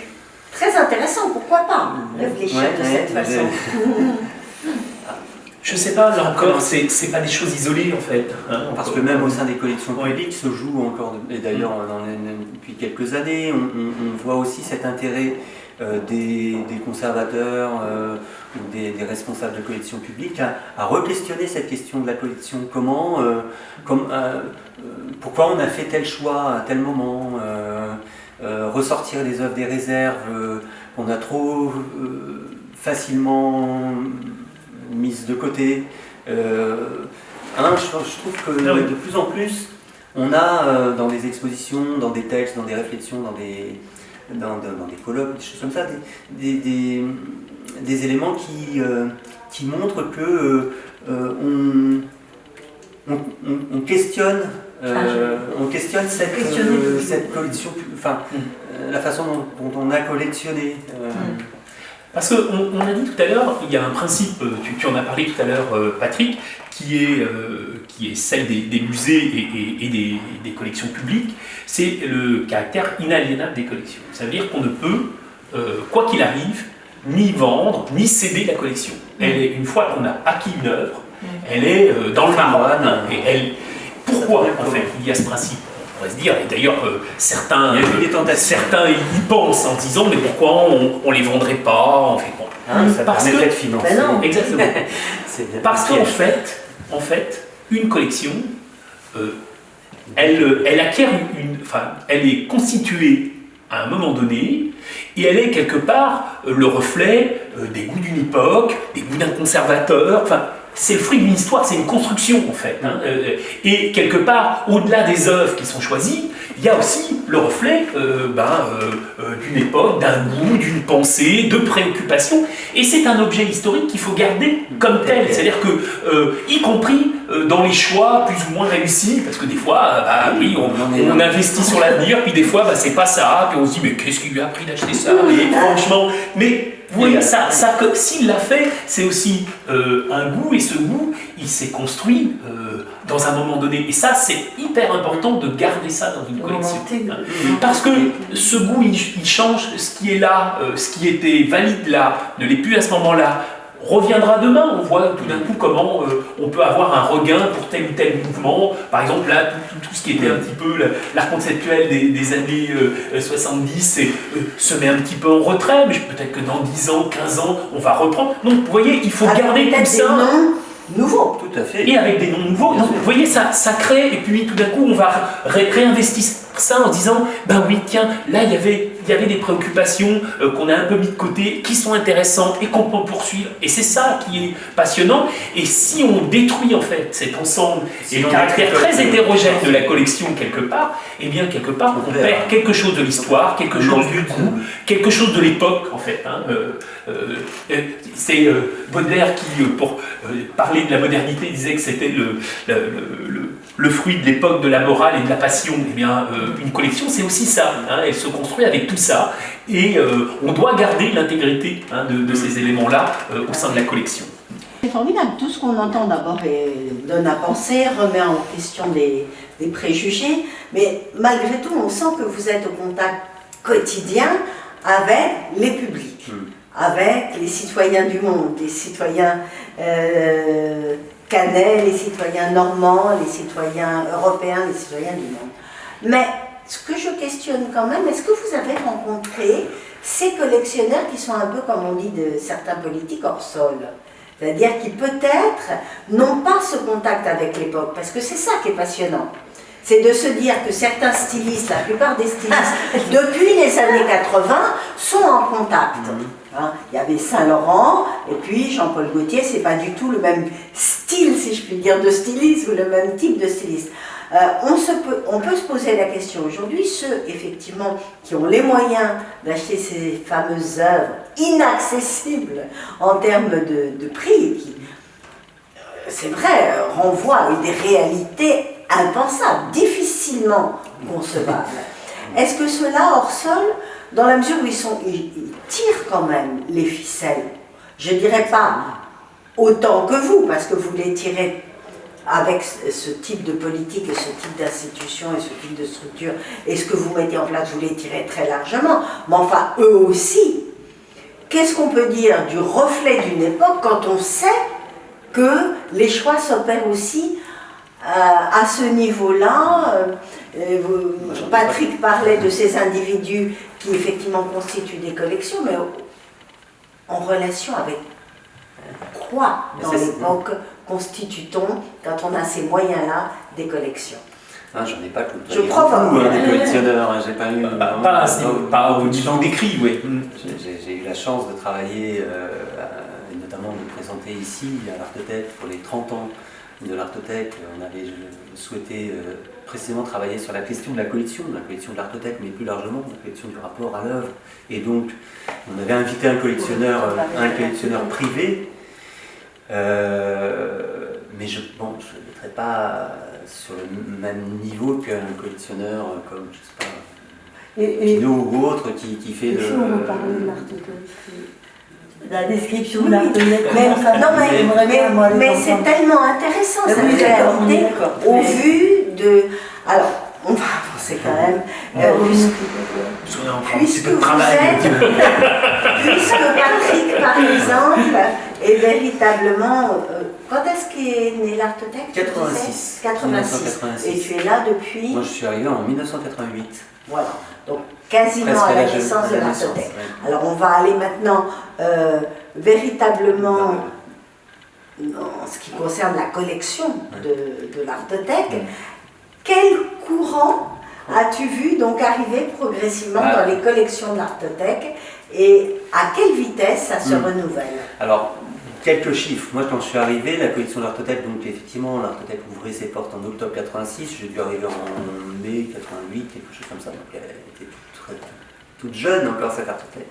Très intéressant, pourquoi pas réfléchir de cette façon. Je sais pas, là encore, c'est pas des choses isolées en fait. Hein, parce que même au sein des collections publiques se joue encore, et d'ailleurs depuis quelques années, on voit aussi cet intérêt des conservateurs ou des responsables de collections publiques à re-questionner cette question de la collection. Pourquoi on a fait tel choix à tel moment, ressortir les œuvres des réserves qu'on a trop facilement mises de côté. Je trouve que de plus en plus, on a dans des expositions, dans des textes, dans des réflexions, dans des colloques, des choses comme ça, des éléments qui montrent que on questionne cette collection, enfin la façon dont on a collectionné. Parce qu'on a dit tout à l'heure, il y a un principe, tu en as parlé tout à l'heure Patrick, qui est celle des musées et des collections publiques, c'est le caractère inaliénable des collections. Ça veut dire qu'on ne peut, quoi qu'il arrive, ni vendre, ni céder la collection. Une fois qu'on a acquis une œuvre, elle est dans le marbre. Pourquoi en fait il y a ce principe? On va se dire, et d'ailleurs certains y pensent en se disant mais pourquoi on les vendrait pas en fait, ça permettrait de financer. Exactement. Parce qu'en fait, une collection, elle acquiert elle est constituée à un moment donné et elle est quelque part le reflet des goûts d'une époque, des goûts d'un conservateur. C'est le fruit d'une histoire, c'est une construction en fait. Et quelque part, au-delà des œuvres qui sont choisies, il y a aussi le reflet d'une époque, d'un goût, d'une pensée, de préoccupations. Et c'est un objet historique qu'il faut garder comme tel. C'est-à-dire que, y compris dans les choix plus ou moins réussis, parce que des fois, on investit sur l'avenir, puis des fois, c'est pas ça, puis on se dit, mais qu'est-ce qui lui a appris d'acheter ça? Et franchement, mais oui, s'il l'a fait, c'est aussi un goût, et ce goût, il s'est construit dans un moment donné. Et ça, c'est hyper important de garder ça dans une collection. Parce que ce goût, il change. Ce qui est là, ce qui était valide là, ne l'est plus à ce moment-là, reviendra demain. On voit tout d'un coup comment on peut avoir un regain pour tel ou tel mouvement. Par exemple, là, tout ce qui était un petit peu l'art conceptuel des années 70 se met un petit peu en retrait, mais peut-être que dans 10 ans, 15 ans, on va reprendre. Donc, vous voyez, il faut garder tout ça. nouveaux. Tout à fait. Et avec des noms nouveaux. Bien Donc, sûr. vous voyez, ça crée, et puis tout d'un coup, on va réinvestir ça en disant, ben oui, tiens, là, il y avait des préoccupations qu'on a un peu mis de côté, qui sont intéressantes et qu'on peut poursuivre. Et c'est ça qui est passionnant. Et si on détruit, en fait, cet ensemble et le caractère très hétérogène de la collection, quelque part, eh bien, quelque part, on perd quelque chose de l'histoire, quelque chose du goût, quelque chose de l'époque, en fait. Hein. C'est Baudelaire qui, pour parler de la modernité, disait que c'était le fruit de l'époque de la morale et de la passion. Eh bien, une collection, c'est aussi ça. Hein, elle se construit avec tout ça. Et on doit garder l'intégrité de ces éléments-là au sein de la collection. C'est formidable, tout ce qu'on entend d'abord donne à penser, remet en question des préjugés, mais malgré tout, on sent que vous êtes au contact quotidien avec les publics, avec les citoyens du monde, les citoyens canais, les citoyens normands, les citoyens européens, les citoyens du monde. Mais ce que je questionne quand même, est-ce que vous avez rencontré ces collectionneurs qui sont un peu, comme on dit de certains politiques, hors sol ? C'est-à-dire qui peut-être n'ont pas ce contact avec l'époque, parce que c'est ça qui est passionnant. C'est de se dire que certains stylistes, la plupart des stylistes, depuis les années 80, sont en contact. Hein, il y avait Saint-Laurent, et puis Jean-Paul Gaultier, c'est pas du tout le même style, si je puis dire, de styliste, ou le même type de styliste. On peut se poser la question aujourd'hui, ceux effectivement qui ont les moyens d'acheter ces fameuses œuvres inaccessibles en termes de prix, qui, c'est vrai, renvoient à des réalités impensables, difficilement concevables. Est-ce que ceux-là, hors sol, dans la mesure où ils tirent quand même les ficelles, je ne dirais pas autant que vous, parce que vous les tirez avec ce type de politique et ce type d'institution et ce type de structure, et ce que vous mettez en place, vous les tirez très largement, mais enfin, eux aussi, qu'est-ce qu'on peut dire du reflet d'une époque quand on sait que les choix s'opèrent aussi à ce niveau-là? Patrick parlait de ces individus qui effectivement constituent des collections, mais en relation avec quoi dans l'époque constitue-t-on, quand on a ces moyens-là, des collections? Ah, j'en ai pas tout. Je provoque. Des collectionneurs, hein, j'ai pas eu. Pas au niveau décrit, oui. J'ai eu la chance de travailler, et notamment de présenter ici à l'Artothèque pour les 30 ans de l'Artothèque. On avait souhaité précisément travailler sur la question de la collection de l'Artothèque, mais plus largement la collection du rapport à l'œuvre. Et donc, on avait invité un collectionneur privé. Mais je ne le mettrais pas sur le même niveau qu'un collectionneur comme, je sais pas, Pinault ou autre qui fait Et de... si on veut parler de l'Artothèque, la description de l'Artothèque, Mais c'est tellement intéressant cette réalité au vu de... Alors, on va avancer quand même. Puisque vous êtes, puisque Patrick, par exemple, est véritablement... quand est-ce qu'est né l'Artothèque? 86. 86. Et tu es là depuis... Moi, je suis arrivé en 1988. Voilà, donc quasiment Presque à la l'âge de naissance de la l'Artothèque. naissance, ouais. Alors on va aller maintenant véritablement dans ce qui concerne la collection de l'Artothèque. Quel courant as-tu vu donc arriver progressivement dans les collections de l'Artothèque et à quelle vitesse ça se renouvelle? Alors, quelques chiffres. Moi, quand je suis arrivé, la collection de l'Artothèque, donc effectivement, l'Artothèque ouvrait ses portes en octobre 86. J'ai dû arriver en mai 88, quelque chose comme ça. Donc, elle était toute jeune encore, cette Artothèque.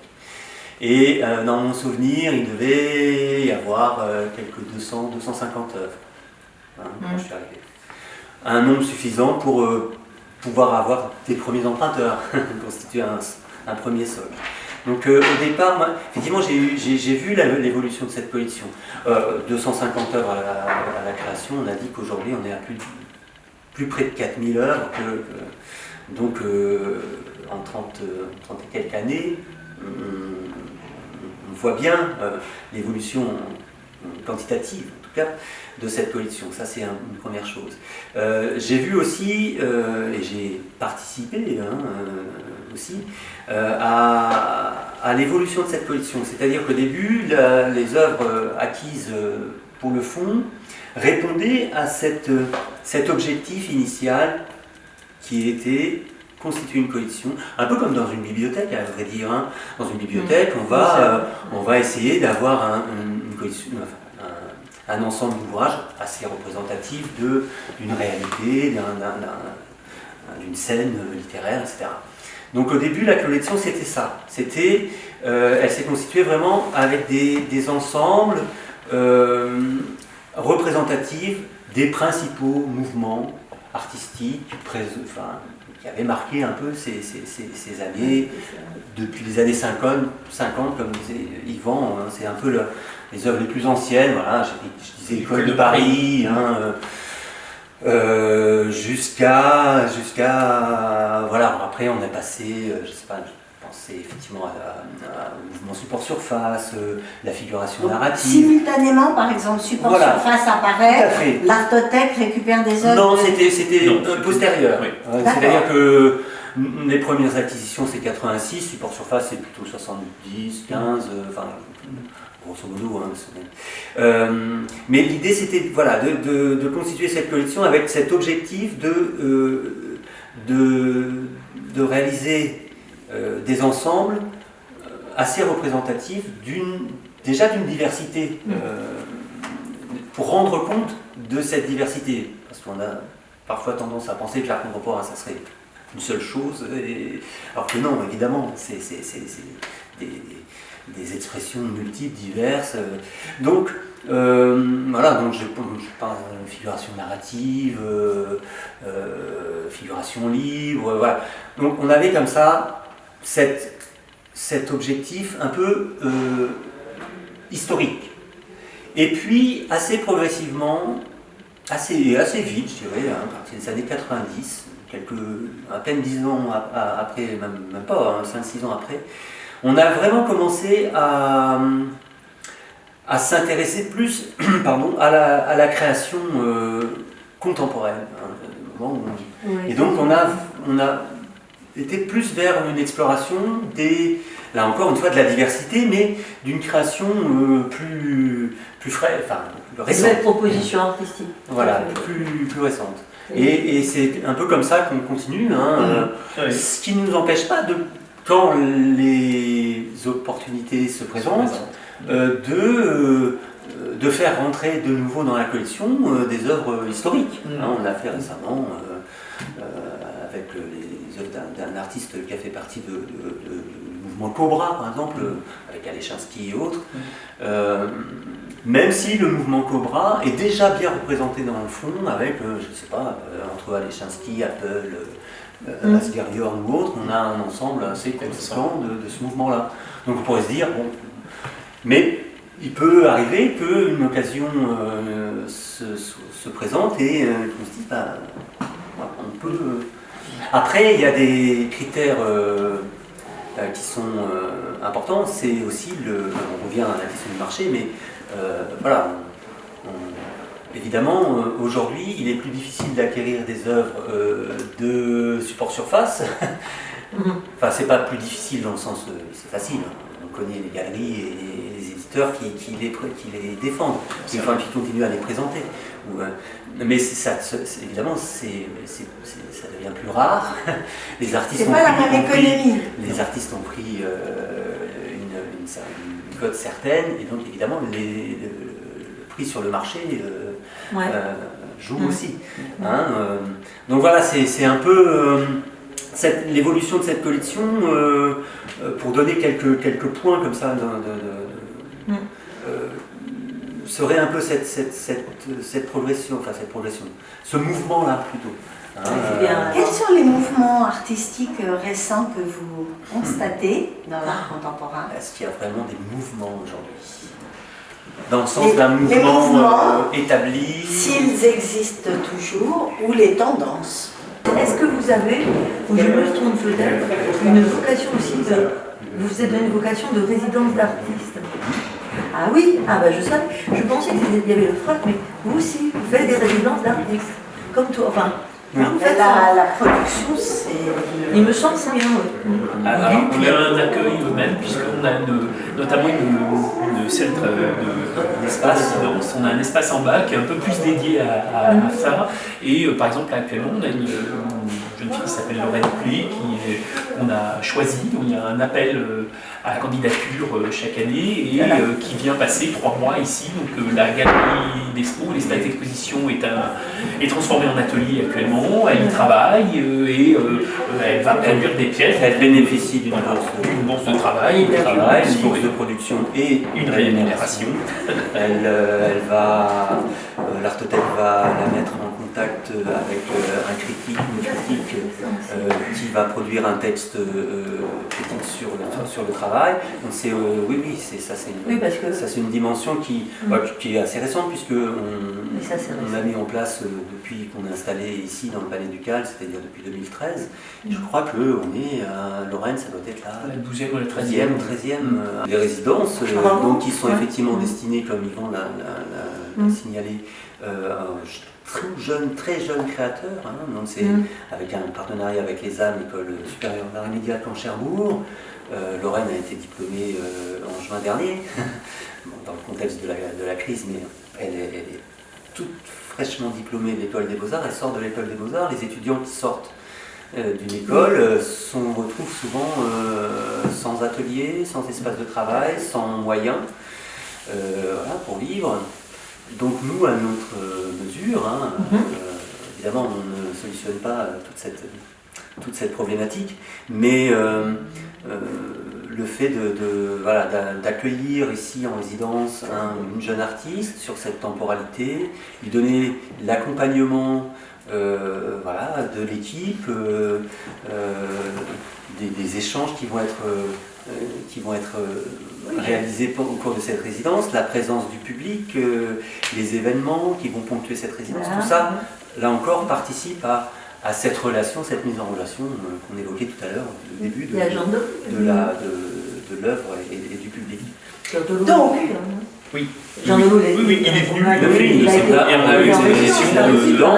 Et dans mon souvenir, il devait y avoir quelques 200, 250 œuvres quand je suis arrivé. Un nombre suffisant pour pouvoir avoir des premiers emprunteurs, constituer un premier socle. Donc au départ, moi, effectivement, j'ai vu l'évolution de cette collection. 250 œuvres à la création, on a dit qu'aujourd'hui on est à plus près de 4000 œuvres. Donc en 30 et quelques années, on voit bien l'évolution quantitative, en tout cas, de cette collection. Ça, c'est une première chose. J'ai vu aussi, et j'ai participé aussi, à à l'évolution de cette collection. C'est-à-dire qu'au début, les œuvres acquises pour le fonds répondaient à cet objectif initial qui était constituer une collection, un peu comme dans une bibliothèque, à vrai dire. Hein. Dans une bibliothèque, on va essayer d'avoir une collection, un ensemble d'ouvrages assez représentatif d'une réalité, d'une scène littéraire, etc. Donc au début, la collection, c'était ça. Elle s'est constituée vraiment avec des ensembles représentatifs des principaux mouvements artistiques qui avaient marqué un peu ces années, depuis les années 50 comme disait Yvan, hein, c'est un peu les œuvres les plus anciennes, voilà, je disais École de Paris, hein, jusqu'à voilà, après on est passé, je sais pas, je pensais effectivement au mouvement support-surface, la figuration Donc, narrative. simultanément, par exemple, support-surface apparaît, l'Artothèque récupère des œuvres. Non, c'était postérieur. Oui. C'est-à-dire que les premières acquisitions c'est 86, support-surface c'est plutôt 70, 15, enfin grosso modo. Hein, mais l'idée c'était voilà, de constituer cette collection avec cet objectif de réaliser des ensembles assez représentatifs déjà d'une diversité, pour rendre compte de cette diversité. Parce qu'on a parfois tendance à penser que l'art contemporain, ça serait une seule chose, alors que non, évidemment, c'est des expressions multiples, diverses. Donc, voilà, donc je parle de figuration narrative, figuration libre, voilà. Donc on avait comme ça cet objectif un peu historique. Et puis, assez progressivement, assez vite, je dirais, à partir des années 90, à peine 10 ans après, même pas, 5-6 ans après, on a vraiment commencé à s'intéresser plus à la création contemporaine. Hein, et donc on a été plus vers une exploration là encore une fois, de la diversité, mais d'une création plus fraîche, enfin plus récente. Nouvelle proposition artistique. Voilà, plus récente. Et c'est un peu comme ça qu'on continue, hein, ce qui ne nous empêche pas, quand les opportunités se présentent, de faire rentrer de nouveau dans la collection des œuvres historiques. Hein, on l'a fait récemment avec les œuvres d'un artiste qui a fait partie du mouvement Cobra, par exemple, avec Alechinsky et autres. Même si le mouvement Cobra est déjà bien représenté dans le fond, avec, je ne sais pas, entre Alechinsky, Apple, Asghariorn ou autres, on a un ensemble assez conséquent de ce mouvement-là. Donc on pourrait se dire, bon, mais il peut arriver qu'une occasion se présente et qu'on se dise, on peut... Après, il y a des critères qui sont importants, c'est aussi on revient à la question du marché, mais voilà, évidemment, aujourd'hui, il est plus difficile d'acquérir des œuvres de support surface. Enfin, c'est pas plus difficile dans le sens, c'est facile. On connaît les galeries et les éditeurs qui les défendent, qui continuent à les présenter. Mais évidemment, ça devient plus rare. Les artistes c'est pas la même économie. Les artistes ont pris une cote certaine, et donc évidemment, le prix sur le marché joue aussi. Hein, donc voilà, c'est un peu l'évolution de cette collection, pour donner quelques points comme ça, serait un peu cette progression, ce mouvement-là plutôt. Quels sont les mouvements artistiques récents que vous constatez dans l'art contemporain? Est-ce qu'il y a vraiment des mouvements aujourd'hui? Dans le sens d'un mouvement établi? S'ils existent toujours, ou les tendances? Est-ce que vous avez, ou je me trompe peut-être, une vocation aussi vous vous êtes donné une vocation de résidence d'artiste? Ah oui, je savais, je pensais qu'il y avait le FRAC, mais vous aussi, vous faites des résidences d'artistes, comme toi, enfin, Oui. En fait, La production, c'est... il me semble que c'est bien, oui. Alors, on a un accueil même, puisqu'on a notamment une salle d'espace, on a un espace en bas qui est un peu plus dédié à ça. Et par exemple, là, actuellement, on a une jeune fille qui s'appelle Lorraine Plé, qu'on a choisie, où il y a un appel à la candidature chaque année, et qui vient passer 3 mois ici. Donc la galerie d'expo, l'espace d'exposition est transformé en atelier actuellement, elle y travaille, et elle va produire des pièces. Elle bénéficie d'une bourse de travail, une bourse de production et une rémunération. L'Artothèque va la mettre en contact avec une critique qui va produire un texte critique sur le travail. Donc c'est c'est une dimension qui est assez récente, puisque on a mis en place depuis qu'on est installé ici dans le Palais Ducal, c'est-à-dire depuis 2013. Et je crois que Lorraine, ça doit être la 12e ou la 13e. Les résidences, donc, qui sont effectivement destinées, comme Yvan l'a signalé, très jeune créateur. Donc c'est avec un partenariat avec les âmes, l'école supérieure d'art immédiat en Cherbourg. Lorraine a été diplômée en juin dernier, dans le contexte de la crise, mais elle est toute fraîchement diplômée de l'école des Beaux-Arts. Elle sort de l'école des Beaux-Arts. Les étudiants qui sortent d'une école se retrouvent souvent sans atelier, sans espace de travail, sans moyens pour vivre. Donc nous, à notre mesure, évidemment on ne solutionne pas toute cette problématique, mais le fait d'accueillir ici en résidence une jeune artiste sur cette temporalité, lui donner l'accompagnement de l'équipe, des échanges qui vont être réalisés au cours de cette résidence, la présence du public, les événements qui vont ponctuer cette résidence, tout ça, là encore, participe à cette relation, cette mise en relation qu'on évoquait tout à l'heure, au début de l'œuvre et du public. Donc, oui. Jean Leloup, il est venu, on a eu des éditions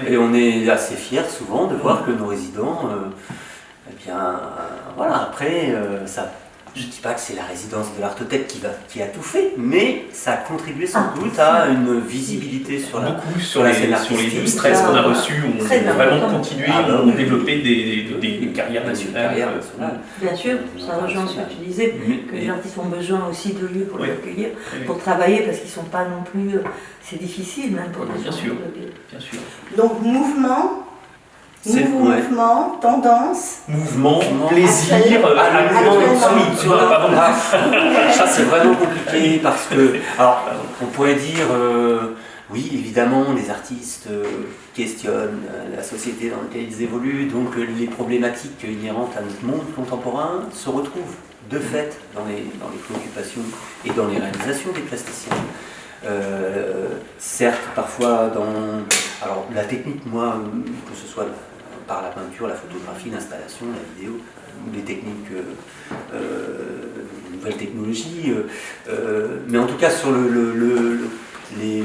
et on est assez fiers souvent de voir que nos résidents, après, je ne dis pas que c'est la résidence de l'Artothèque qui a tout fait, mais ça a contribué sans doute à une visibilité sur la scène artistique. Sur les 12-13 qu'on a reçus, on a vraiment continué, on a développé des carrières nationales. Bien sûr, ça rejoint ce que tu disais, que les artistes ont besoin aussi de lieux pour les accueillir, pour travailler, parce qu'ils ne sont pas non plus... C'est difficile même pour les gens. Bien sûr. Donc mouvement, tendance, mouvement, plaisir, ça c'est vraiment compliqué parce que, alors on pourrait dire, oui évidemment les artistes questionnent la société dans laquelle ils évoluent, donc les problématiques inhérentes à notre monde contemporain se retrouvent de fait dans les préoccupations et dans les réalisations des plasticiens. Certes, parfois alors la technique, moi, que ce soit par la peinture, la photographie, l'installation, la vidéo, ou les techniques, nouvelles technologies, mais en tout cas sur les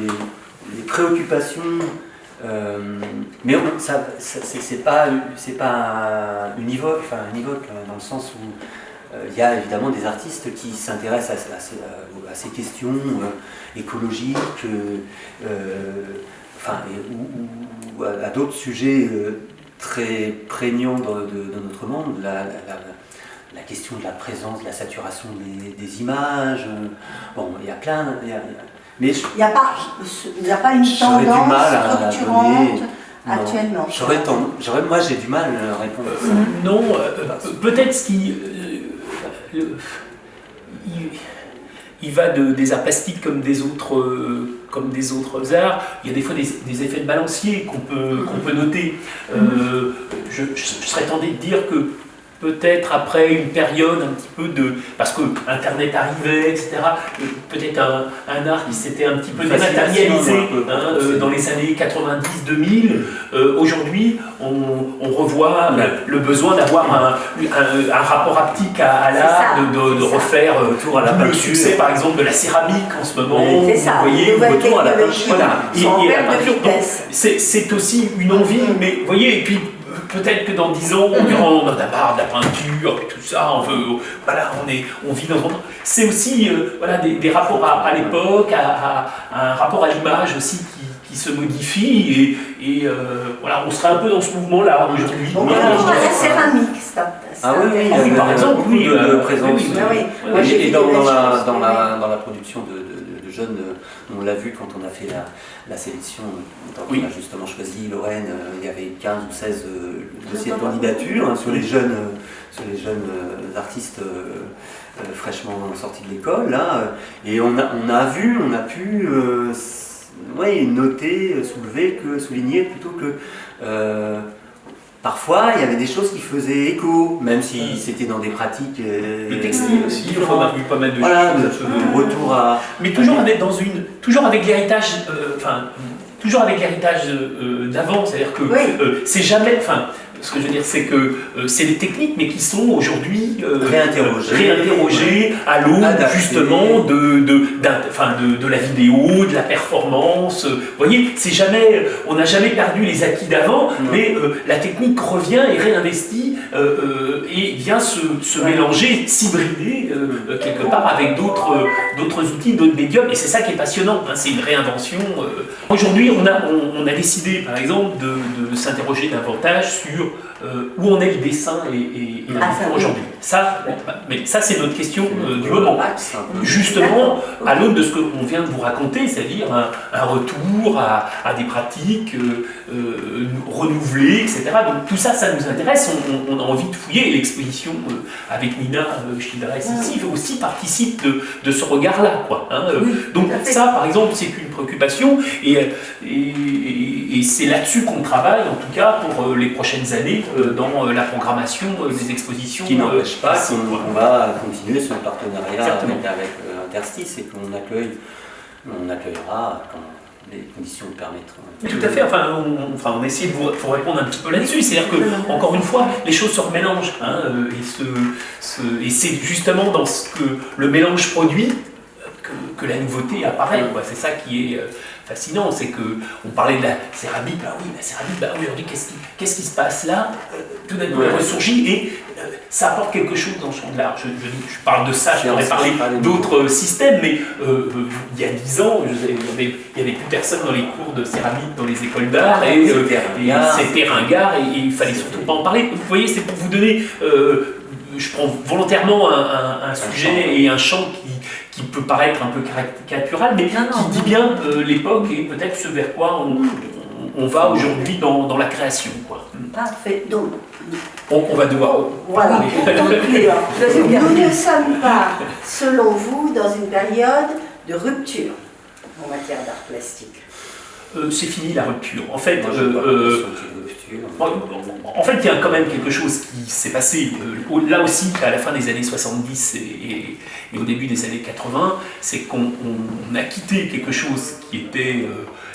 préoccupations, mais c'est pas univoque, dans le sens où il y a évidemment des artistes qui s'intéressent à ces questions écologiques, ou à d'autres sujets très prégnants de notre monde, la question de la présence, de la saturation des images. Il y a plein... mais il n'y a pas une tendance structurante actuellement. Moi j'ai du mal à répondre à ça. Non, peut-être ce qui... il va des arts plastiques comme des autres arts. Il y a des fois des effets de balancier qu'on peut noter. Je serais tenté de dire que peut-être après une période un petit peu de... Parce que Internet arrivait, etc. Peut-être un art qui s'était un petit peu dématérialisé dans les années 90-2000. Aujourd'hui, on revoit le besoin d'avoir un rapport haptique à l'art, de refaire le succès, par exemple, de la céramique en ce moment. C'est ça, vous voyez, retour à la peinture. Voilà. En perte de vitesse. C'est aussi une envie, mais vous voyez, et puis peut-être que dans 10 ans, on dira on en a marre de la peinture et tout ça, on vit dans un... C'est aussi des rapports à l'époque, à un rapport à l'image aussi qui se modifie, et voilà, on serait un peu dans ce mouvement-là aujourd'hui. On va voir la céramique, oui, par exemple, oui, de présence. Et dans la production de jeunes, on l'a vu quand on a fait la sélection, quand on a justement choisi Lorraine, il y avait 15 ou 16 dossiers de candidature sur les jeunes artistes fraîchement sortis de l'école, là, et on a pu noter, souligner plutôt que parfois il y avait des choses qui faisaient écho, même si c'était dans des pratiques. Le textile aussi, on a vu pas mal de choses. Retour à. Mais toujours avec l'héritage, toujours avec l'héritage d'avant, c'est-à-dire que c'est jamais. Ce que je veux dire, c'est que c'est des techniques, mais qui sont aujourd'hui réinterrogées à l'aune justement de la vidéo, de la performance. Vous voyez, on n'a jamais perdu les acquis d'avant, mais la technique revient et réinvestit et vient se mélanger, s'hybrider quelque part avec d'autres outils, d'autres médiums, et c'est ça qui est passionnant. C'est une réinvention. Aujourd'hui, on a décidé, par exemple, de s'interroger davantage sur où en est le dessin et la culture aujourd'hui. Mais ça, c'est notre question du moment. Justement, à l'aune de ce qu'on vient de vous raconter, c'est-à-dire un retour à des pratiques renouvelées, etc. Donc tout ça, ça nous intéresse. On a envie de fouiller. Et l'exposition avec Nina Childress ici aussi participe de ce regard-là. Donc ça, par exemple, c'est une préoccupation. Et c'est là-dessus qu'on travaille, en tout cas, pour les prochaines années, dans la programmation des expositions. Qui n'empêche pas qu'on va continuer ce partenariat avec Interstice et qu'on accueillera quand les conditions le permettront. Tout à fait, on essaie de vous répondre un petit peu là-dessus, c'est-à-dire que, encore une fois, les choses se remélangent, et c'est justement dans ce que le mélange produit que la nouveauté apparaît, c'est ça qui est fascinant, c'est qu'on parlait de la céramique, aujourd'hui, qu'est-ce qui se passe là? Tout d'un coup, elle ressurgit et ça apporte quelque chose dans le champ de l'art. Je parle de ça, je pourrais parler d'autres systèmes, mais il y a 10 ans, il n'y avait plus personne dans les cours de céramique, dans les écoles d'art, et c'était ringard, et il fallait surtout pas en parler. Vous voyez, c'est pour vous donner, je prends volontairement un sujet et un champ qui peut paraître un peu caricatural, mais qui dit bien l'époque et peut-être ce vers quoi on va aujourd'hui dans la création. Parfait. Donc, on va devoir... Voilà. Nous ne sommes pas, selon vous, dans une période de rupture en matière d'art plastique. C'est fini la rupture. En fait, il y a quand même quelque chose qui s'est passé, là aussi, à la fin des années 70 et au début des années 80, c'est qu'on a quitté quelque chose qui était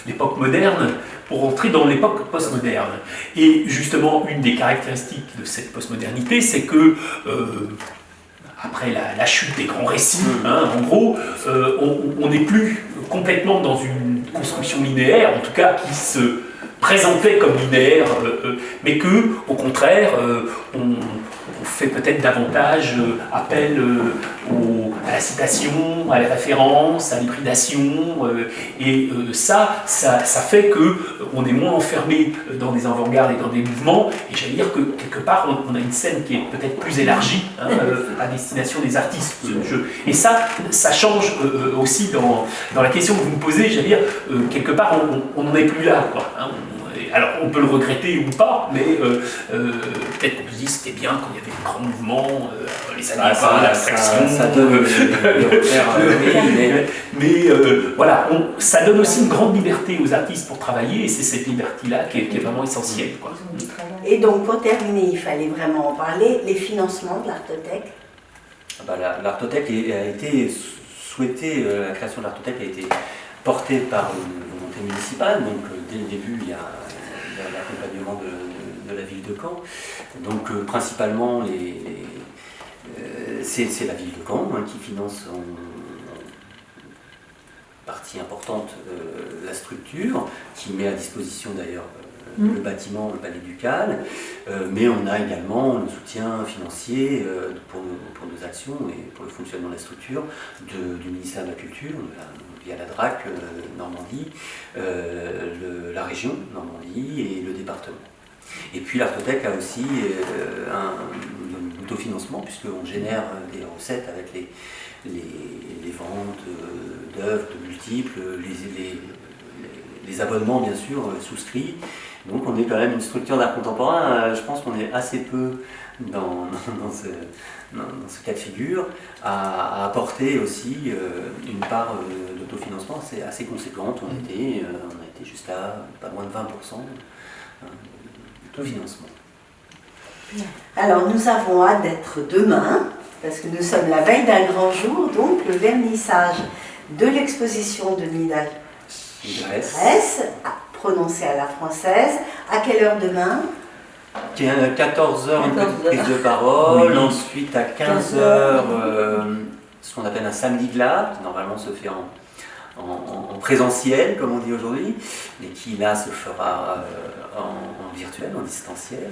l'époque moderne pour entrer dans l'époque postmoderne. Et justement, une des caractéristiques de cette postmodernité, c'est que après la chute des grands récits, en gros, on n'est plus complètement dans une construction linéaire, en tout cas qui se présentait comme linéaire, mais que, au contraire, on fait peut-être davantage appel à la citation, à la référence, à l'hybridation, et ça fait qu'on est moins enfermé dans des avant-gardes et dans des mouvements, et j'allais dire que quelque part on a une scène qui est peut-être plus élargie à destination des artistes. Et ça change aussi dans la question que vous me posez, j'allais dire, quelque part on n'en est plus là, Alors on peut le regretter ou pas, mais peut-être qu'on peut se dire c'était bien quand il y avait des grands mouvements, les années 20, l'abstraction. Ça donne les repères, mais voilà, ça donne aussi une grande liberté aux artistes pour travailler, et c'est cette liberté-là qui est vraiment essentielle, quoi. Et donc, pour terminer, il fallait vraiment en parler, les financements de l'Artothèque. L'Artothèque a été souhaitée, la création de l'Artothèque a été portée par une volonté municipale, donc dès le début il y a l'accompagnement de la ville de Caen. Donc principalement c'est la ville de Caen qui finance en partie importante la structure, qui met à disposition d'ailleurs le bâtiment, le palais ducal, mais on a également le soutien financier pour nos actions et pour le fonctionnement de la structure du ministère de la Culture, via la DRAC Normandie, la région Normandie et le département. Et puis l'Artothèque a aussi un autofinancement, puisqu'on génère des recettes avec les ventes d'œuvres de multiples, les abonnements bien sûr souscrits. Donc on est quand même une structure d'art contemporain, je pense qu'on est assez peu dans ce cas de figure, à apporter aussi une part d'autofinancement assez conséquente. On a été jusqu'à pas loin de 20% d'autofinancement. Alors nous avons hâte d'être demain, parce que nous sommes la veille d'un grand jour, donc le vernissage de l'exposition de Nida Grèce, prononcée à la française. À quelle heure demain? 14h, une petite prise de parole, oui. Ensuite à 15h, ce qu'on appelle un samedi glas, qui normalement se fait en présentiel, comme on dit aujourd'hui, mais qui là se fera en virtuel, en distanciel.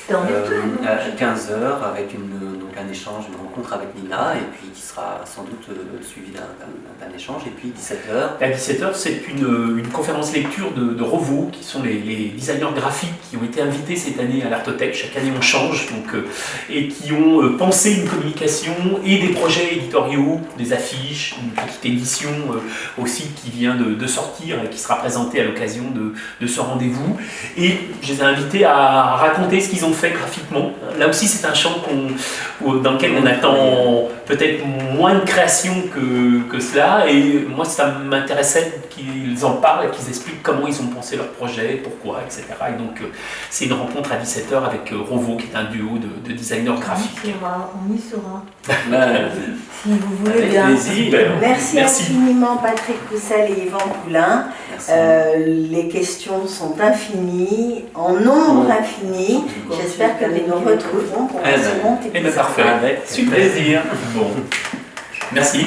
À 15h, avec donc un échange, une rencontre avec Nina, et puis qui sera sans doute suivi d'un échange, et puis 17h. À 17h, c'est une conférence lecture de Rovo, qui sont les designers graphiques qui ont été invités cette année à l'Artothèque. Chaque année on change, donc, et qui ont pensé une communication et des projets éditoriaux, des affiches, une petite édition aussi qui vient de sortir et qui sera présentée à l'occasion de ce rendez-vous. Et je les ai invités à raconter ce qu'ils ont fait graphiquement. Là aussi c'est un champ dans lequel on attend peut-être moins de création que cela, et moi ça m'intéressait qu'ils en parlent et qu'ils expliquent comment ils ont pensé leur projet, pourquoi, etc. Et donc c'est une rencontre à 17h avec Rovo, qui est un duo de designers graphiques. On y sera. Si vous voulez bien. Merci infiniment Patrick Roussel et Yvan Poulain. Les questions sont infinies, en nombre infini. J'espère que nous nous retrouverons pour un second épisode. Parfait, avec super plaisir. Bon, merci.